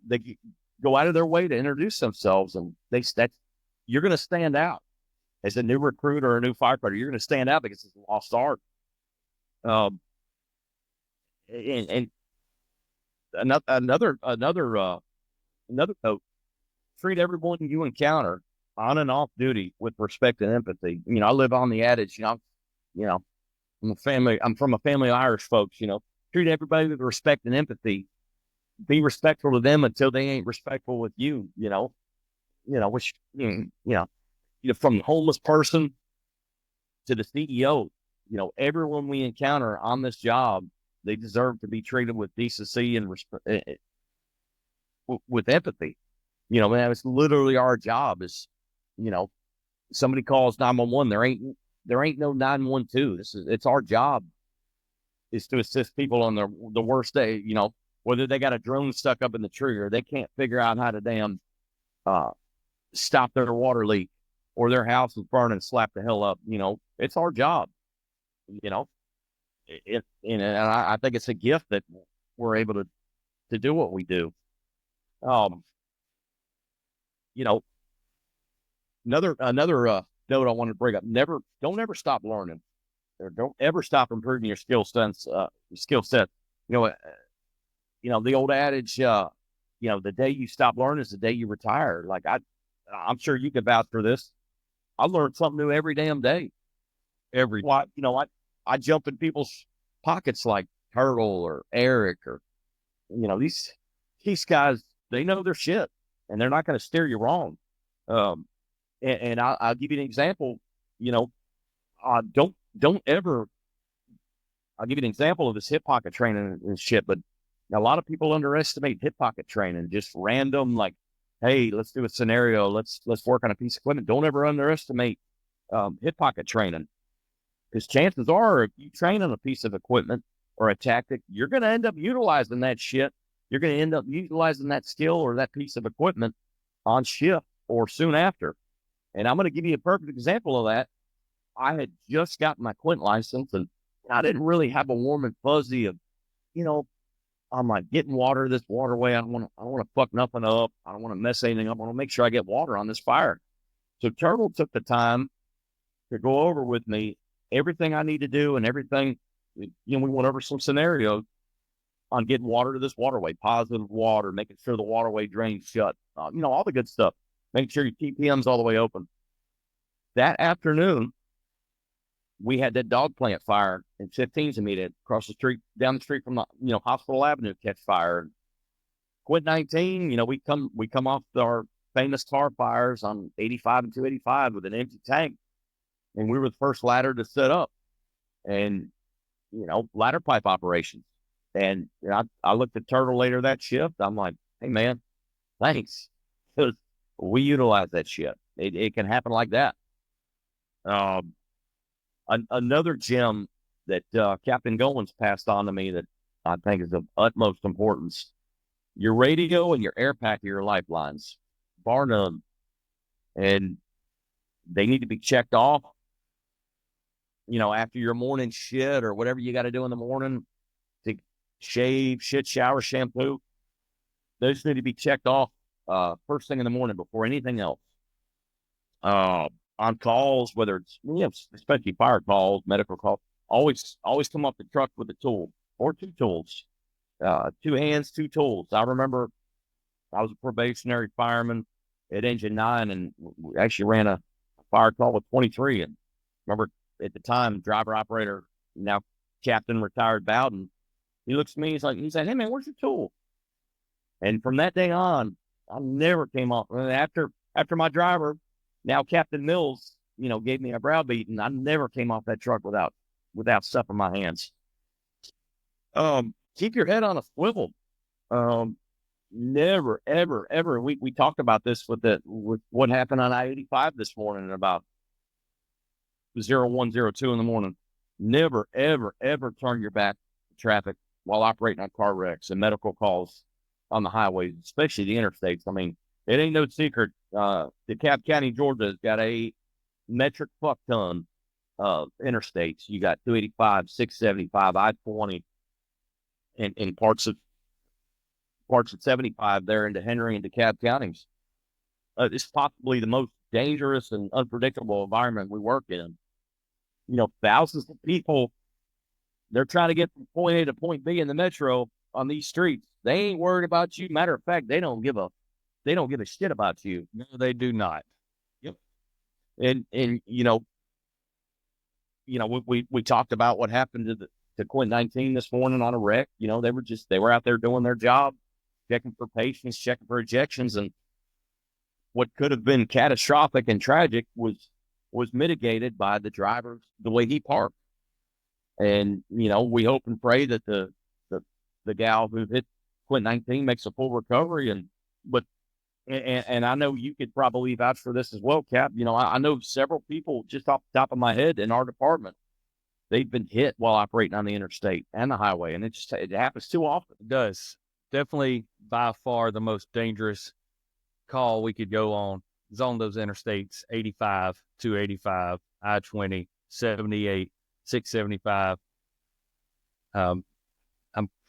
of their way to introduce themselves, and you're going to stand out as a new recruit or a new firefighter. You're going to stand out because it's a lost art. And another note: treat everyone you encounter on and off duty with respect and empathy. I live on the adage. I'm from a family of Irish folks. Treat everybody with respect and empathy. Be respectful to them until they ain't respectful with you. Which from the homeless person to the CEO, everyone we encounter on this job, they deserve to be treated with decency and with empathy. Man, it's literally our job. Is somebody calls 911, there ain't no 912. It's our job is to assist people on the worst day. Whether they got a drone stuck up in the tree or they can't figure out how to damn stop their water leak, or their house is burning and slap the hell up. It's our job. And I think it's a gift that we're able to do what we do. Another note I want to bring up: don't ever stop learning, or don't ever stop improving your skill sets. The old adage, the day you stop learning is the day you retire. Like I'm sure you could vouch for this. I learn something new every damn day. I jump in people's pockets like Turtle or Eric or, these guys, they know their shit and they're not going to steer you wrong. And I'll give you an example. Don't ever. I'll give you an example of this hip pocket training and shit. But a lot of people underestimate hip pocket training. Just random, like, hey, let's do a scenario. Let's work on a piece of equipment. Don't ever underestimate hip pocket training, because chances are, if you train on a piece of equipment or a tactic, you're going to end up utilizing that shit. You're going to end up utilizing that skill or that piece of equipment on shift or soon after. And I'm going to give you a perfect example of that. I had just gotten my Quint license, and I didn't really have a warm and fuzzy of, I'm like, getting water this waterway. I don't want to fuck nothing up. I don't want to mess anything up. I want to make sure I get water on this fire. So Turtle took the time to go over with me everything I need to do and everything. We went over some scenarios on getting water to this waterway, positive water, making sure the waterway drains shut, all the good stuff, making sure your TPM's all the way open. That afternoon, we had that dog plant fire in 15s immediate across the street, down the street from the, Hospital Avenue catch fire. Quit 19, we come off our famous tar fires on 85 and 285 with an empty tank. And we were the first ladder to set up, and, ladder pipe operations. And I looked at Turtle later that shift. I'm like, hey man, thanks. Because we utilize that shit. It can happen like that. Another gem that Captain Goins passed on to me that I think is of utmost importance: your radio and your air pack are your lifelines, bar none, and they need to be checked off. After your morning shit or whatever you got to do in the morning to shave, shit, shower, shampoo, those need to be checked off first thing in the morning before anything else. On calls, whether it's especially fire calls, medical calls, always come off the truck with a tool or two tools, 2 hands, 2 tools. I remember I was a probationary fireman at Engine 9, and we actually ran a fire call with 23. And remember at the time, driver operator, now Captain retired Bowden, he looks at me, he said, "Hey man, where's your tool?" And from that day on, I never came off. After my driver, now Captain Mills, gave me a browbeating, I never came off that truck without stuff in my hands. Keep your head on a swivel. Never, ever, ever. We talked about this with what happened on I-85 this morning at about 01:02 in the morning. Never, ever, ever turn your back to traffic while operating on car wrecks and medical calls on the highways, especially the interstates. I mean, it ain't no secret. DeKalb County, Georgia has got a metric fuck ton of interstates. You got 285, 675, I-20, and parts of 75 there into Henry and DeKalb counties. It's possibly the most dangerous and unpredictable environment we work in. Thousands of people, they're trying to get from point A to point B in the metro on these streets. They ain't worried about you. Matter of fact, they don't give a shit about you. No, they do not. Yep. And we talked about what happened to Quint 19 this morning on a wreck. They were out there doing their job, checking for patients, checking for ejections, and what could have been catastrophic and tragic was mitigated by the driver, the way he parked. And we hope and pray that the gal who hit Quint 19 makes a full recovery. And I know you could probably vouch for this as well, Cap. I know several people just off the top of my head in our department, they've been hit while operating on the interstate and the highway, and it happens too often. It does. Definitely by far the most dangerous call we could go on is on those interstates: 85, 285, I-20, 78, 675. I'm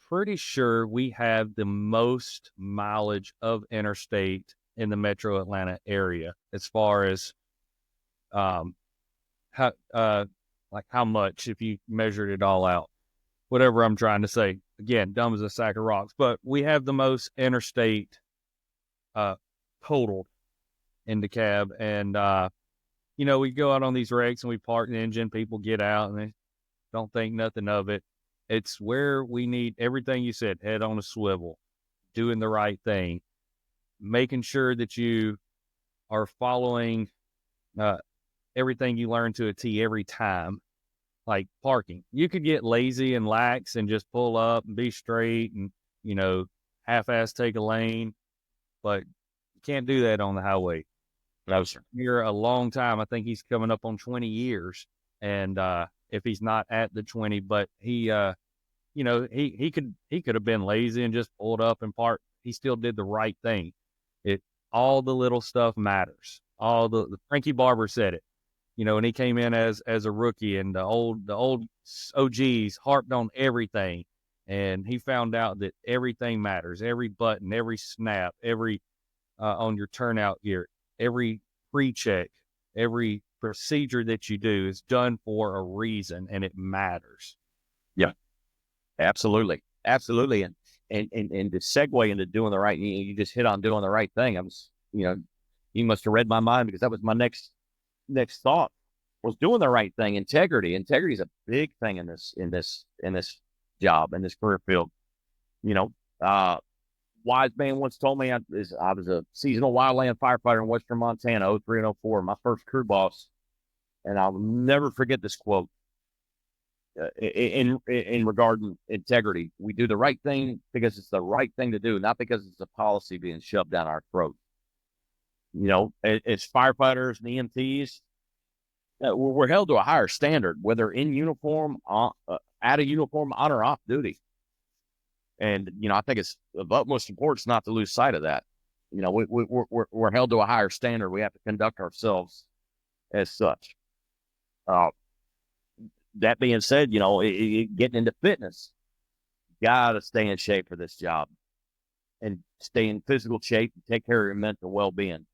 pretty sure we have the most mileage of interstate in the metro Atlanta area as far as how much, if you measured it all out. Whatever I'm trying to say. Again, dumb as a sack of rocks. But we have the most interstate totaled in DeKalb. And, we go out on these wrecks and we park the engine. People get out and they don't think nothing of it. It's where we need everything you said: head on a swivel, doing the right thing, making sure that you are following everything you learn to a T every time. Like parking, you could get lazy and lax and just pull up and be straight and, half-ass take a lane, but you can't do that on the highway. No, sir. Here a long time. I think he's coming up on 20 years. And, if he's not at the 20, but he could have been lazy and just pulled up and parked. He still did the right thing. All the little stuff matters. All the Frankie Barber said it. And he came in as a rookie, and the old OGs harped on everything, and he found out that everything matters. Every button, every snap, every on your turnout gear, every pre-check, every procedure that you do is done for a reason, and it matters. Yeah, absolutely. And to segue into doing the right, you just hit on doing the right thing. You must have read my mind, because that was my next thought, was doing the right thing. Integrity is a big thing in this job, in this career field. Wise man once told me, I was a seasonal wildland firefighter in western Montana, 03 and 04, my first crew boss, and I'll never forget this quote. In regard to integrity, we do the right thing because it's the right thing to do, not because it's a policy being shoved down our throat. As firefighters and EMTs, we're held to a higher standard, whether in uniform, out of uniform, on or off duty. And, I think it's of utmost importance not to lose sight of that. We're held to a higher standard. We have to conduct ourselves as such. That being said, getting into fitness, got to stay in shape for this job and stay in physical shape and take care of your mental well-being.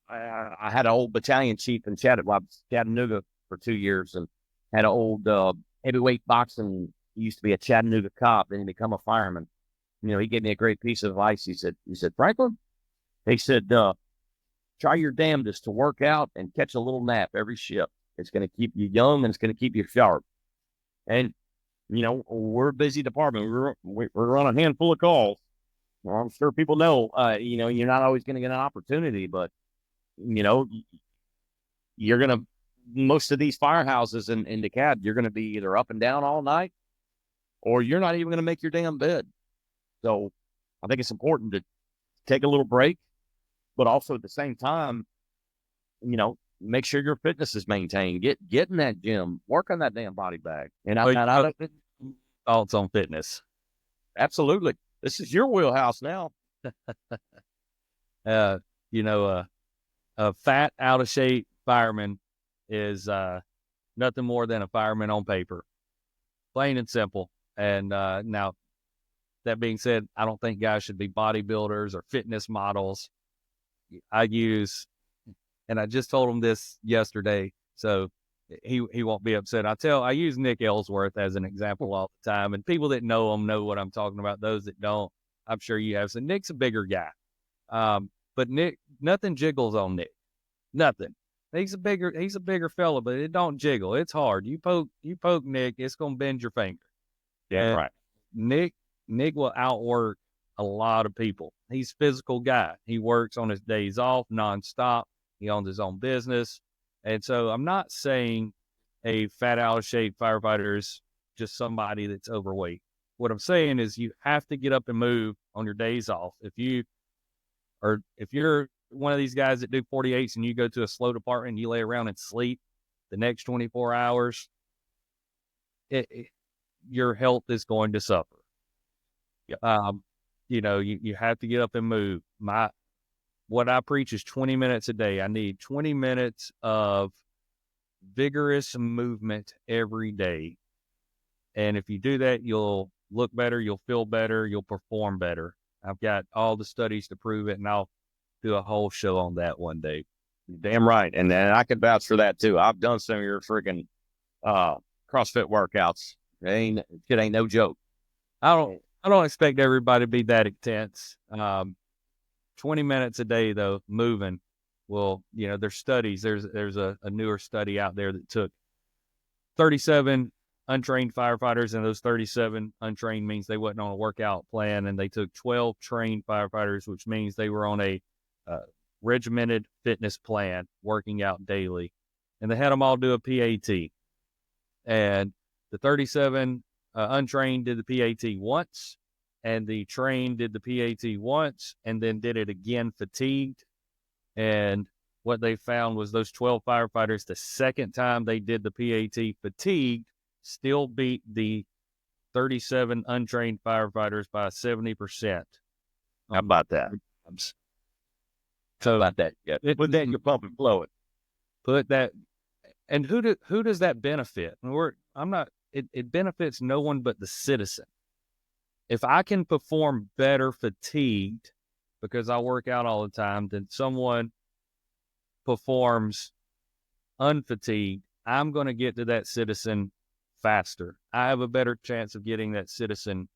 I had an old battalion chief in Chattanooga for 2 years, and had an old heavyweight boxing. He used to be a Chattanooga cop, then he become a fireman. He gave me a great piece of advice. He said, Franklin, he said, try your damnedest to work out and catch a little nap every shift. It's going to keep you young and it's going to keep you sharp. And, we're a busy department. We're on a handful of calls. Well, I'm sure people know, you're not always going to get an opportunity, but, you're going to, most of these firehouses in DeKalb, you're going to be either up and down all night, or you're not even going to make your damn bed. So I think it's important to take a little break, but also at the same time, make sure your fitness is maintained. Get in that gym, work on that damn body bag. And thoughts on fitness? Absolutely. This is your wheelhouse now. A fat, out of shape fireman is nothing more than a fireman on paper, plain and simple. And now, that being said, I don't think guys should be bodybuilders or fitness models. I just told him this yesterday, so he won't be upset. I use Nick Ellsworth as an example all the time, and people that know him know what I'm talking about. Those that don't, I'm sure you have. So Nick's a bigger guy, but Nick, nothing jiggles on Nick, nothing. He's a bigger fella, but it don't jiggle. It's hard. You poke Nick, it's gonna bend your finger. Yeah, right. Nick will outwork a lot of people. He's a physical guy. He works on his days off nonstop. He owns his own business. And so I'm not saying a fat, out of shape firefighter is just somebody that's overweight. What I'm saying is you have to get up and move on your days off. If you're one of these guys that do 48s and you go to a slow department and you lay around and sleep the next 24 hours, your health is going to suffer. Yep. You have to get up and move. What I preach is 20 minutes a day. I need 20 minutes of vigorous movement every day. And if you do that, you'll look better, you'll feel better, you'll perform better. I've got all the studies to prove it, and I'll do a whole show on that one day. Damn right. And then I can vouch for that too. I've done some of your freaking CrossFit workouts. It ain't no joke. I don't expect everybody to be that intense. 20 minutes a day though, moving. Well, there's studies. There's a newer study out there that took 37 untrained firefighters, and those 37 untrained means they wasn't on a workout plan, and they took 12 trained firefighters, which means they were on a regimented fitness plan, working out daily, and they had them all do a PAT. And the 37 untrained did the PAT once, and the trained did the PAT once, and then did it again fatigued. And what they found was those 12 firefighters, the second time they did the PAT fatigued, still beat the 37 untrained firefighters by 70%. How about that? So about that? Yeah. Put that in your pump and blow it. Put that. And who does that benefit? It benefits no one but the citizen. If I can perform better fatigued because I work out all the time than someone performs unfatigued, I'm going to get to that citizen faster. I have a better chance of getting that citizen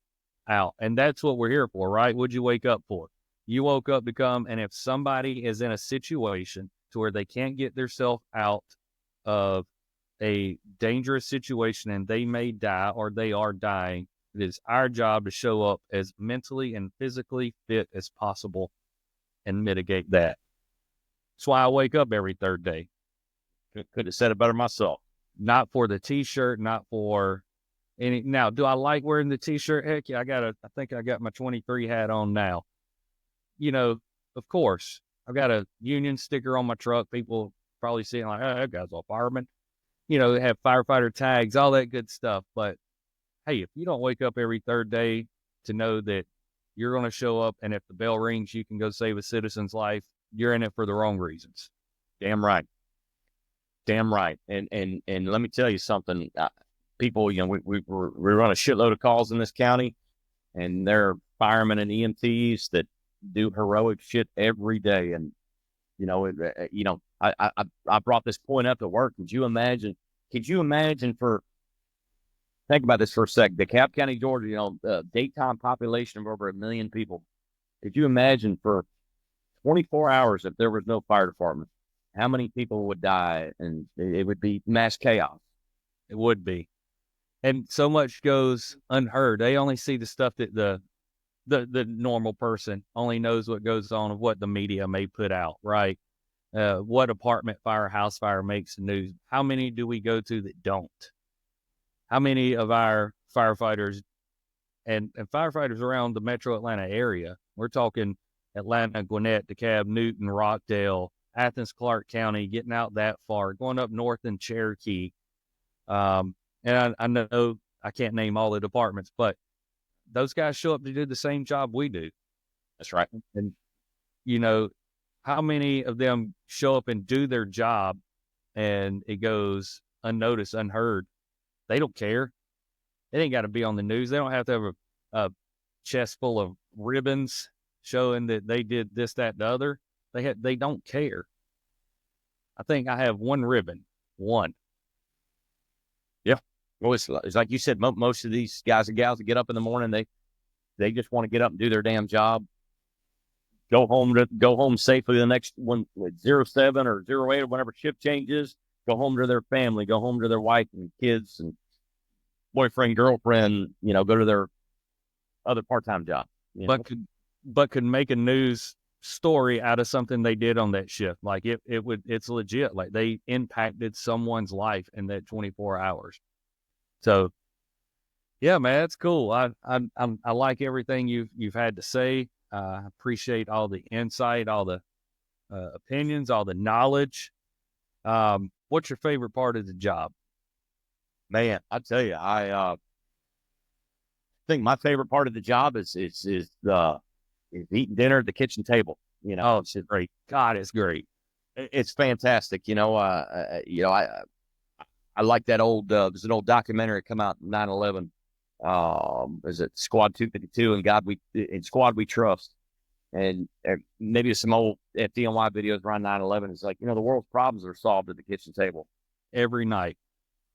out. And that's what we're here for, right? What'd you wake up for? You woke up to come, and if somebody is in a situation to where they can't get themselves out of a dangerous situation and they may die or they are dying, it is our job to show up as mentally and physically fit as possible and mitigate that. That's why I wake up every third day. Could have said it better myself. Not for the t-shirt, not for any. Now, do I like wearing the t-shirt? Heck yeah, I think I got my 23 hat on now. Of course, I've got a union sticker on my truck. People probably seeing like, oh, that guy's a fireman. You know, they have firefighter tags, all that good stuff. But hey, if you don't wake up every third day to know that you're going to show up, and if the bell rings, you can go save a citizen's life, you're in it for the wrong reasons. Damn right. Damn right. And let me tell you something. People, you know, we run a shitload of calls in this county, and there are firemen and EMTs that do heroic shit every day. And I brought this point up at work. Could you imagine for, think about this for a sec, DeKalb County, Georgia, daytime population of over 1 million people. Could you imagine for 24 hours if there was no fire department, how many people would die? And it would be mass chaos. It would be. And so much goes unheard. They only see the stuff that the normal person only knows what goes on of what the media may put out, right? What apartment fire, house fire makes the news. How many do we go to that don't? How many of our firefighters and firefighters around the metro Atlanta area, we're talking Atlanta, Gwinnett, DeKalb, Newton, Rockdale, Athens, Clark County, getting out that far, going up north in Cherokee. And I know I can't name all the departments, but those guys show up to do the same job we do. That's right. And, you know, how many of them show up and do their job and it goes unnoticed, unheard? They don't care. It ain't got to be on the news. They don't have to have a chest full of ribbons showing that they did this, that, and the other. They don't care. I think I have one ribbon. One. Yeah. Well, it's like you said, most of these guys and gals that get up in the morning, they just want to get up and do their damn job. Go home safely the next one, 07 or 08 or whenever shift changes. Go home to their family. Go home to their wife and kids and boyfriend, girlfriend. Go to their other part-time job. But could make a news story out of something they did on that shift. Like it's legit. Like they impacted someone's life in that 24 hours. So, yeah, man, that's cool. I like everything you've had to say. I appreciate all the insight, all the opinions, all the knowledge. What's your favorite part of the job? Man, I tell you, I think my favorite part of the job is eating dinner at the kitchen table. Oh, it's great. God, it's great. It's fantastic. I like that old. There's an old documentary come out in 9/11. Is it Squad 252 and Squad We Trust, and maybe some old FDNY videos around 9/11. It's like the world's problems are solved at the kitchen table every night.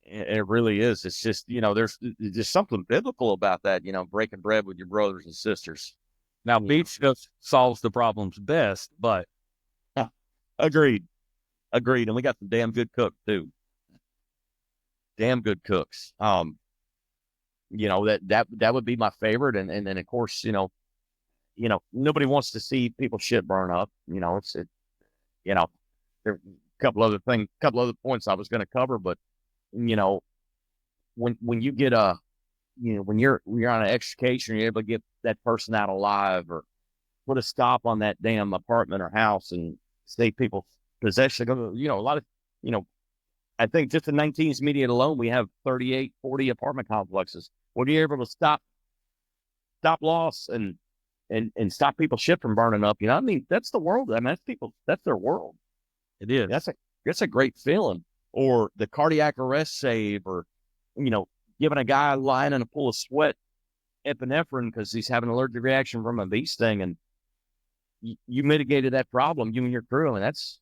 It really is. It's just there's just something biblical about that. Breaking bread with your brothers and sisters. Now, beach just solves the problems best, but agreed. And we got some damn good cooks too. Damn good cooks. That would be my favorite. And then of course, nobody wants to see people shit burn up. There are a couple other points I was going to cover, but when you get when you're on an extrication, you're able to get that person out alive or put a stop on that damn apartment or house and save people's possession. A lot of, I think just in 19th Immediate alone, we have 38, 40 apartment complexes. When you're able to stop loss and stop people shit from burning up, that's the world. That's their world. It is. That's a great feeling. Or the cardiac arrest save, or, giving a guy lying in a pool of sweat epinephrine because he's having an allergic reaction from a bee sting, and you mitigated that problem, you and your crew, and that's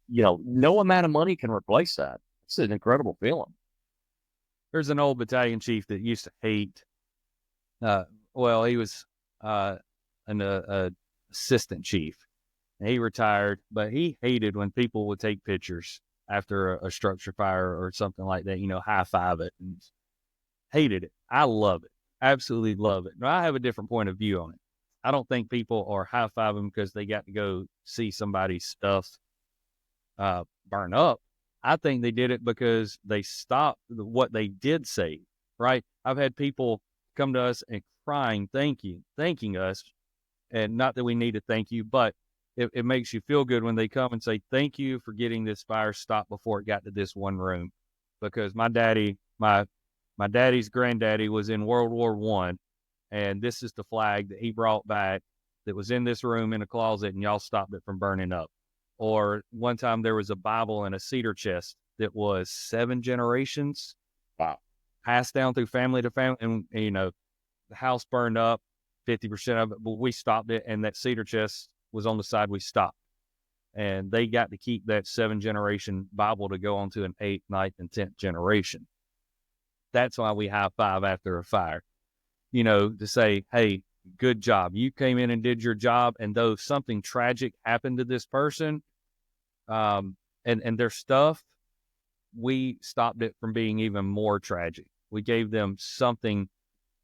no amount of money can replace that. It's an incredible feeling. There's an old battalion chief that used to hate. He was an assistant chief, and he retired, but he hated when people would take pictures after a structure fire or something like that, high five it, and hated it. I love it. Absolutely love it. Now, I have a different point of view on it. I don't think people are high fiving because they got to go see somebody's stuff burn up. I think they did it because they stopped what they did say, right? I've had people come to us and crying, thanking us. And not that we need to thank you, but it makes you feel good when they come and say, thank you for getting this fire stopped before it got to this one room. Because my daddy's granddaddy was in World War I, and this is the flag that he brought back that was in this room in a closet, and y'all stopped it from burning up. Or one time there was a Bible in a cedar chest that was 7 generations. Wow. Passed down through family to family, and the house burned up, 50% of it, but we stopped it, and that cedar chest was on the side we stopped. And they got to keep that 7-generation Bible to go on to an 8th, 9th, and 10th generation. That's why we high five after a fire, to say, hey, good job. You came in and did your job. And though something tragic happened to this person, and their stuff, we stopped it from being even more tragic. We gave them something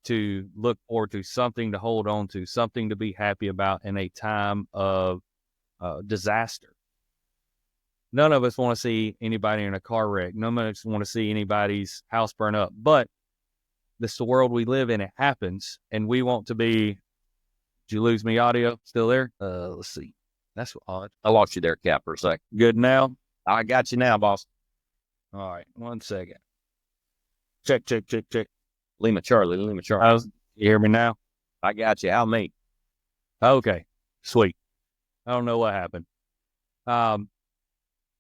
to look forward to, something to hold on to, something to be happy about in a time of disaster. None of us want to see anybody in a car wreck. None of us want to see anybody's house burn up. But this is the world we live in. It happens, and we want to be. Did you lose me? Audio still there? Let's see. That's odd. I lost you there, Cap, for a sec. Good now. I got you now, boss. All right, 1 second. Check. Lima Charlie. You hear me now? I got you. How me? Okay, sweet. I don't know what happened.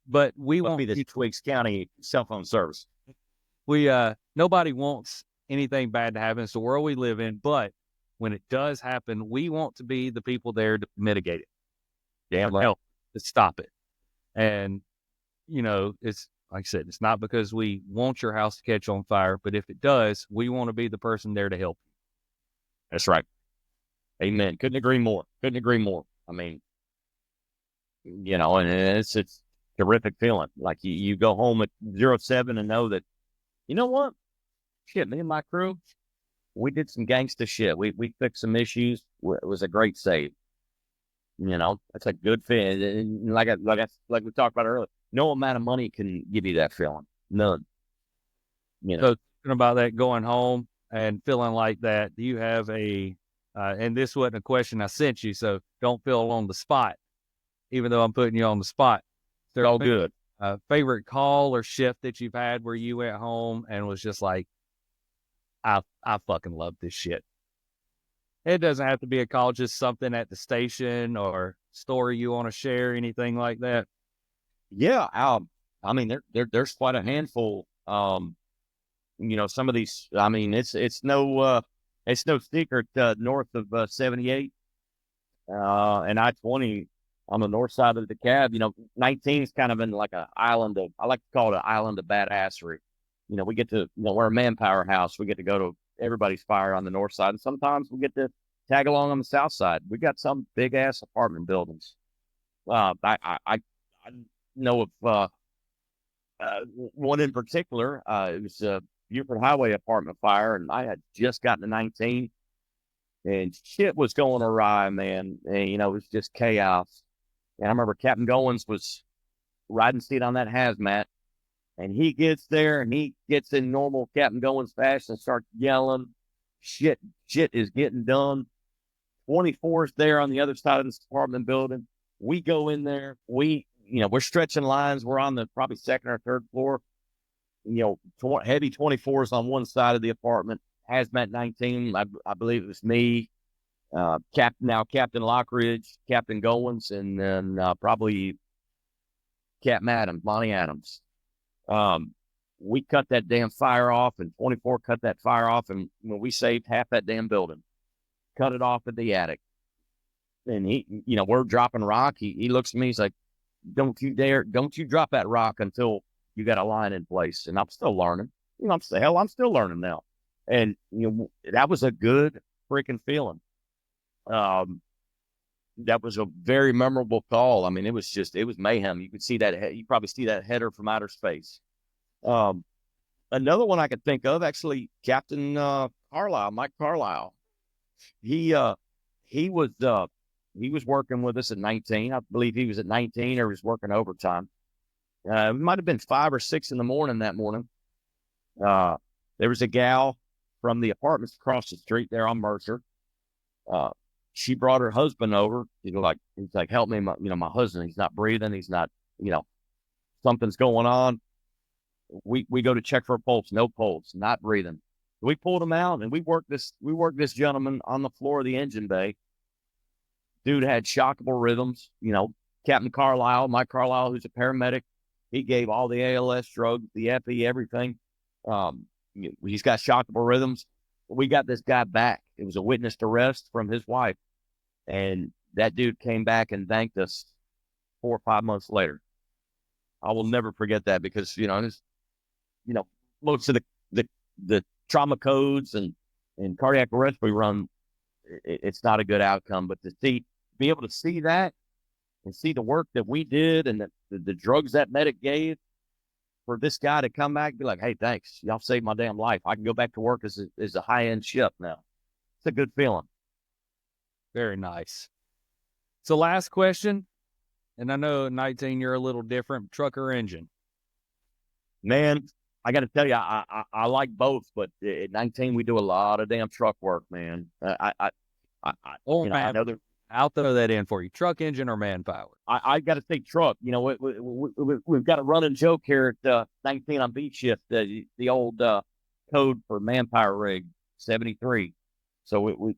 But we Must won't be the Twiggs County cell phone service. Nobody wants anything bad to happen. It's the world we live in. But when it does happen, we want to be the people there to mitigate it. Damn to right. help, to stop it. And, it's like I said, it's not because we want your house to catch on fire, but if it does, we want to be the person there to help you. That's right. Amen. Couldn't agree more. I mean, and it's terrific feeling. Like you go home at 07 and know that, you know what? Shit, me and my crew, we did some gangster shit. We fixed some issues. It was a great save. That's a good feeling. And like we talked about earlier, no amount of money can give you that feeling. None. So thinking about that, going home and feeling like that, do you have and this wasn't a question I sent you, so don't feel on the spot, even though I'm putting you on the spot. They're all good. Favorite call or shift that you've had where you went home and was just like, I fucking love this shit. It doesn't have to be a call, just something at the station or story you want to share, anything like that. Yeah. I mean, there's quite a handful. Some of these, I mean, it's no secret, north of 78, and I-20 on the north side of the DeKalb, 19 is kind of in like I like to call it an island of badassery. We get to, we're a manpower house. We get to go to everybody's fire on the north side. And sometimes we get to tag along on the south side. We got some big ass apartment buildings. I know of one in particular. It was a Buford Highway apartment fire, and I had just gotten to 19, and shit was going awry, man. And, it was just chaos. And I remember Captain Goins was riding seat on that hazmat, and he gets there and he gets in normal Captain Goins fashion and starts yelling, shit is getting done. 24's there on the other side of this apartment building. We go in there. We're stretching lines. We're on the probably second or third floor. Heavy 24s on one side of the apartment. Hazmat 19. I believe it was me, Captain Lockridge, Captain Goins, and then probably Captain Monty Adams. We cut that damn fire off, and 24 cut that fire off, and we saved half that damn building. Cut it off at the attic. And we're dropping rock. He looks at me, he's like, don't you drop that rock until you got a line in place. And I'm still learning. I'm still learning now. And that was a good freaking feeling. That was a very memorable call. I mean, it was mayhem. You could see that. You probably see that header from outer space. Another one I could think of, actually, Captain Mike Carlisle. He was working with us at 19. I believe he was at 19 or he was working overtime. It might have been 5 or 6 in the morning that morning. There was a gal from the apartments across the street there on Mercer. she brought her husband over. He's like, help me, my husband, he's not breathing. He's not, something's going on. We go to check for a pulse, no pulse, not breathing. We pulled him out and we worked this gentleman on the floor of the engine bay. Dude had shockable rhythms, Captain Carlisle, Mike Carlisle, who's a paramedic. He gave all the ALS drugs, the epi, everything. He's got shockable rhythms. We got this guy back. It was a witnessed arrest from his wife. And that dude came back and thanked us 4 or 5 months later. I will never forget that because, most of the trauma codes and cardiac arrest we run, it's not a good outcome. But be able to see that and see the work that we did and the drugs that medic gave for this guy to come back and be like, hey, thanks. Y'all saved my damn life. I can go back to work as a high-end ship now. It's a good feeling. Very nice. So last question, and I know at 19 you're a little different, truck or engine? Man, I got to tell you, I like both, but at 19 we do a lot of damn truck work, man. I know that. I'll throw that in for you. Truck, engine, or manpower? I got to say truck. We've got a running joke here at 19 on beat shift, the old code for manpower rig 73. So we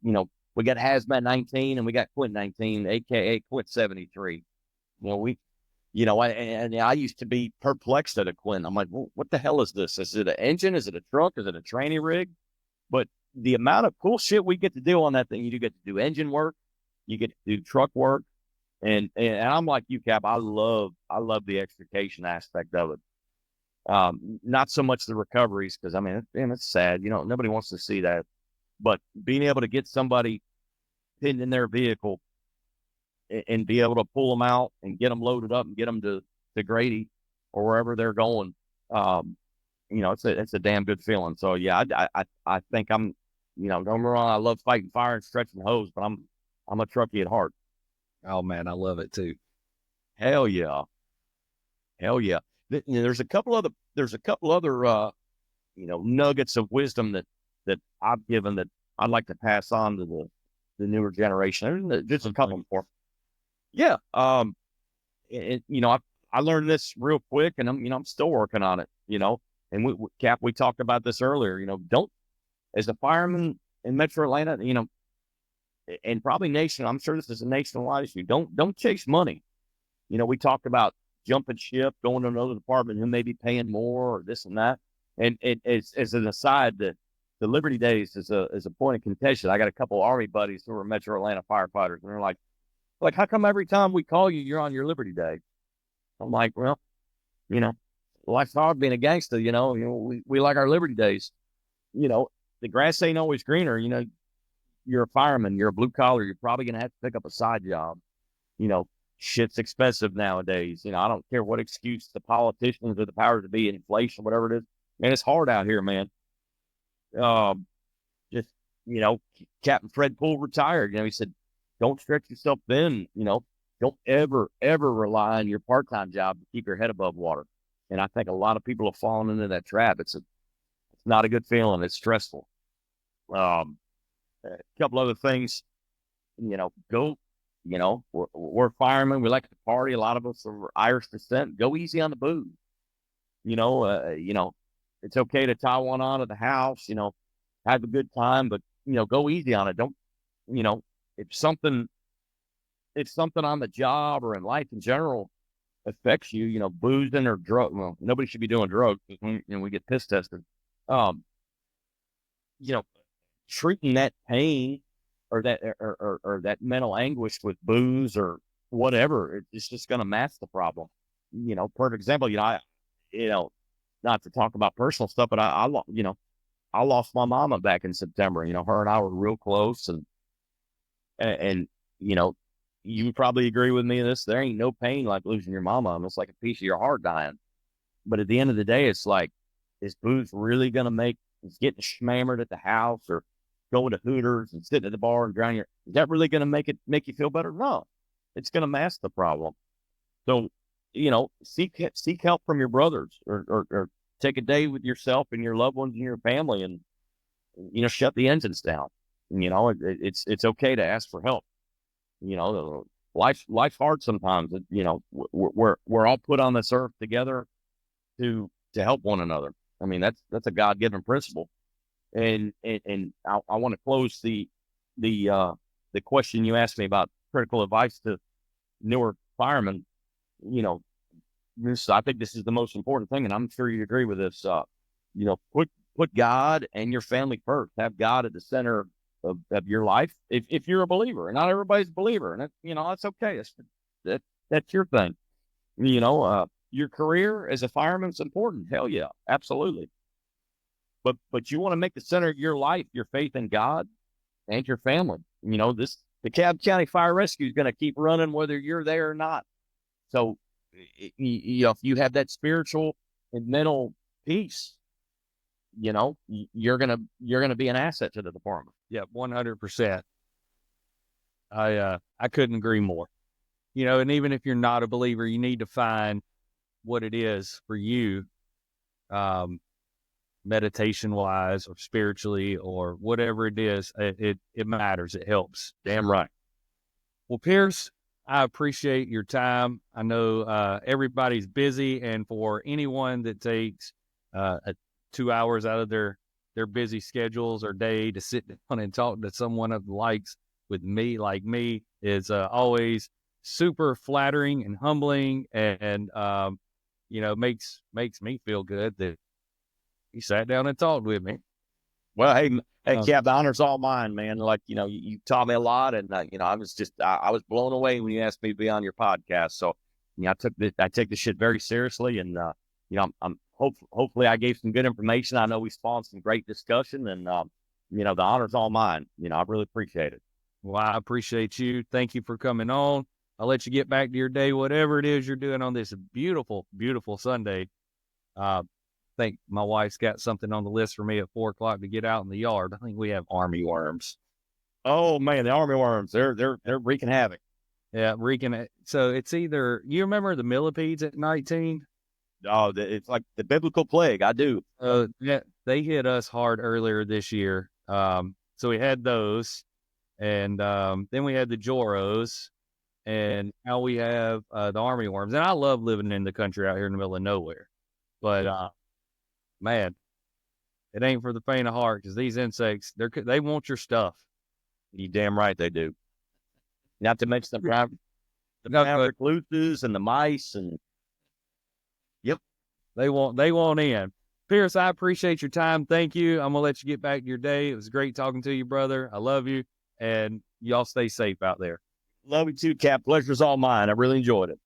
got hazmat 19 and we got Quint 19, aka Quint 73. I used to be perplexed at a Quint. I'm like, well, what the hell is this? Is it an engine? Is it a truck? Is it a tranny rig? But the amount of cool shit we get to do on that thing, you do get to do engine work. You get to do truck work, and I'm like you, Cap. I love the extrication aspect of it. Not so much the recoveries because it's sad. Nobody wants to see that. But being able to get somebody pinned in their vehicle and be able to pull them out and get them loaded up and get them to Grady or wherever they're going, it's a damn good feeling. So yeah, I think I'm, don't get me wrong, I love fighting fire and stretching hose, but I'm a truckie at heart. Oh man, I love it too. Hell yeah. There's a couple other nuggets of wisdom that I've given that I'd like to pass on to the newer generation. There's just a couple more. Yeah. I learned this real quick and I'm still working on it, and Cap, we talked about this earlier, don't, as a fireman in Metro Atlanta, and probably I'm sure this is a nationwide issue. Don't chase money. We talked about jumping ship, going to another department who may be paying more or this and that. And as an aside, the Liberty Days is a point of contention. I got a couple Army buddies who are Metro Atlanta firefighters, and they're like, how come every time we call you, you're on your Liberty Day? I'm like, well, life's hard being a gangster. We like our Liberty Days. The grass ain't always greener. You're a fireman, you're a blue collar, you're probably going to have to pick up a side job. Shit's expensive nowadays. I don't care what excuse the politicians or the powers to be, inflation, whatever it is. Man, it's hard out here, man. Captain Fred Poole retired. He said, don't stretch yourself thin. Don't ever rely on your part-time job to keep your head above water. And I think a lot of people have fallen into that trap. It's not a good feeling. It's stressful. A couple other things, we're firemen. We like to party. A lot of us are Irish descent. Go easy on the booze. It's okay to tie one on at the house, have a good time, but, go easy on it. Don't, if something on the job or in life in general affects you, boozing or drug, well, nobody should be doing drugs because we get piss tested. Treating that pain or that mental anguish with booze or whatever, it's just going to mask the problem. Perfect example, not to talk about personal stuff, but I lost my mama back in September. Her and I were real close, and you probably agree with me in this. There ain't no pain like losing your mama. It's like a piece of your heart dying. But at the end of the day, it's like, is booze really going to make, is getting schmammered at the house or going to Hooters and sitting at the bar and drowning is that really going to make you feel better? No, it's going to mask the problem. So, seek help from your brothers or take a day with yourself and your loved ones and your family and, shut the engines down. It's okay to ask for help. Life's hard sometimes. We're all put on this earth together to help one another. I mean, that's a God-given principle. And I want to close the question you asked me about critical advice to newer firemen. I think this is the most important thing, and I'm sure you agree with this. Put God and your family first. Have God at the center of your life. If you're a believer, and not everybody's a believer, and that's okay. That's your thing. Your career as a fireman is important. Hell yeah, absolutely. But you want to make the center of your life your faith in God and your family. The DeKalb County Fire Rescue is going to keep running whether you're there or not. So, if you have that spiritual and mental peace, you're gonna be an asset to the department. Yeah, 100%. I couldn't agree more. And even if you're not a believer, you need to find what it is for you, meditation wise or spiritually or whatever it is. It matters. It helps. Damn right. Well, Pierce, I appreciate your time. I know everybody's busy, and for anyone that takes 2 hours out of their busy schedules or day to sit down and talk to someone of the likes with me, like me, is always super flattering and humbling, and makes me feel good that you sat down and talked with me. Well, hey, Cap, the honor's all mine, man. Like, you taught me a lot, and I was blown away when you asked me to be on your podcast. So, I take this shit very seriously, and hopefully I gave some good information. I know we spawned some great discussion, and the honor's all mine. I really appreciate it. Well, I appreciate you. Thank you for coming on. I'll let you get back to your day, whatever it is you're doing on this beautiful, beautiful Sunday. I think my wife's got something on the list for me at 4:00 to get out in the yard. I think we have army worms. Oh man, the army worms, they're wreaking havoc. Yeah, wreaking. So it's either, you remember the millipedes at 19? Oh, it's like the biblical plague. I do. Yeah, they hit us hard earlier this year. So we had those, and then we had the Joros, and now we have the army worms. And I love living in the country out here in the middle of nowhere, but man, it ain't for the faint of heart, because these insects, they want your stuff. You damn right they do. Not to mention the recluses and the mice, and yep, they want in. Pierce, I appreciate your time. Thank you. I'm gonna let you get back to your day. It was great talking to you, brother. I love you, and y'all stay safe out there. Love you too, Cap. Pleasure's all mine. I really enjoyed it.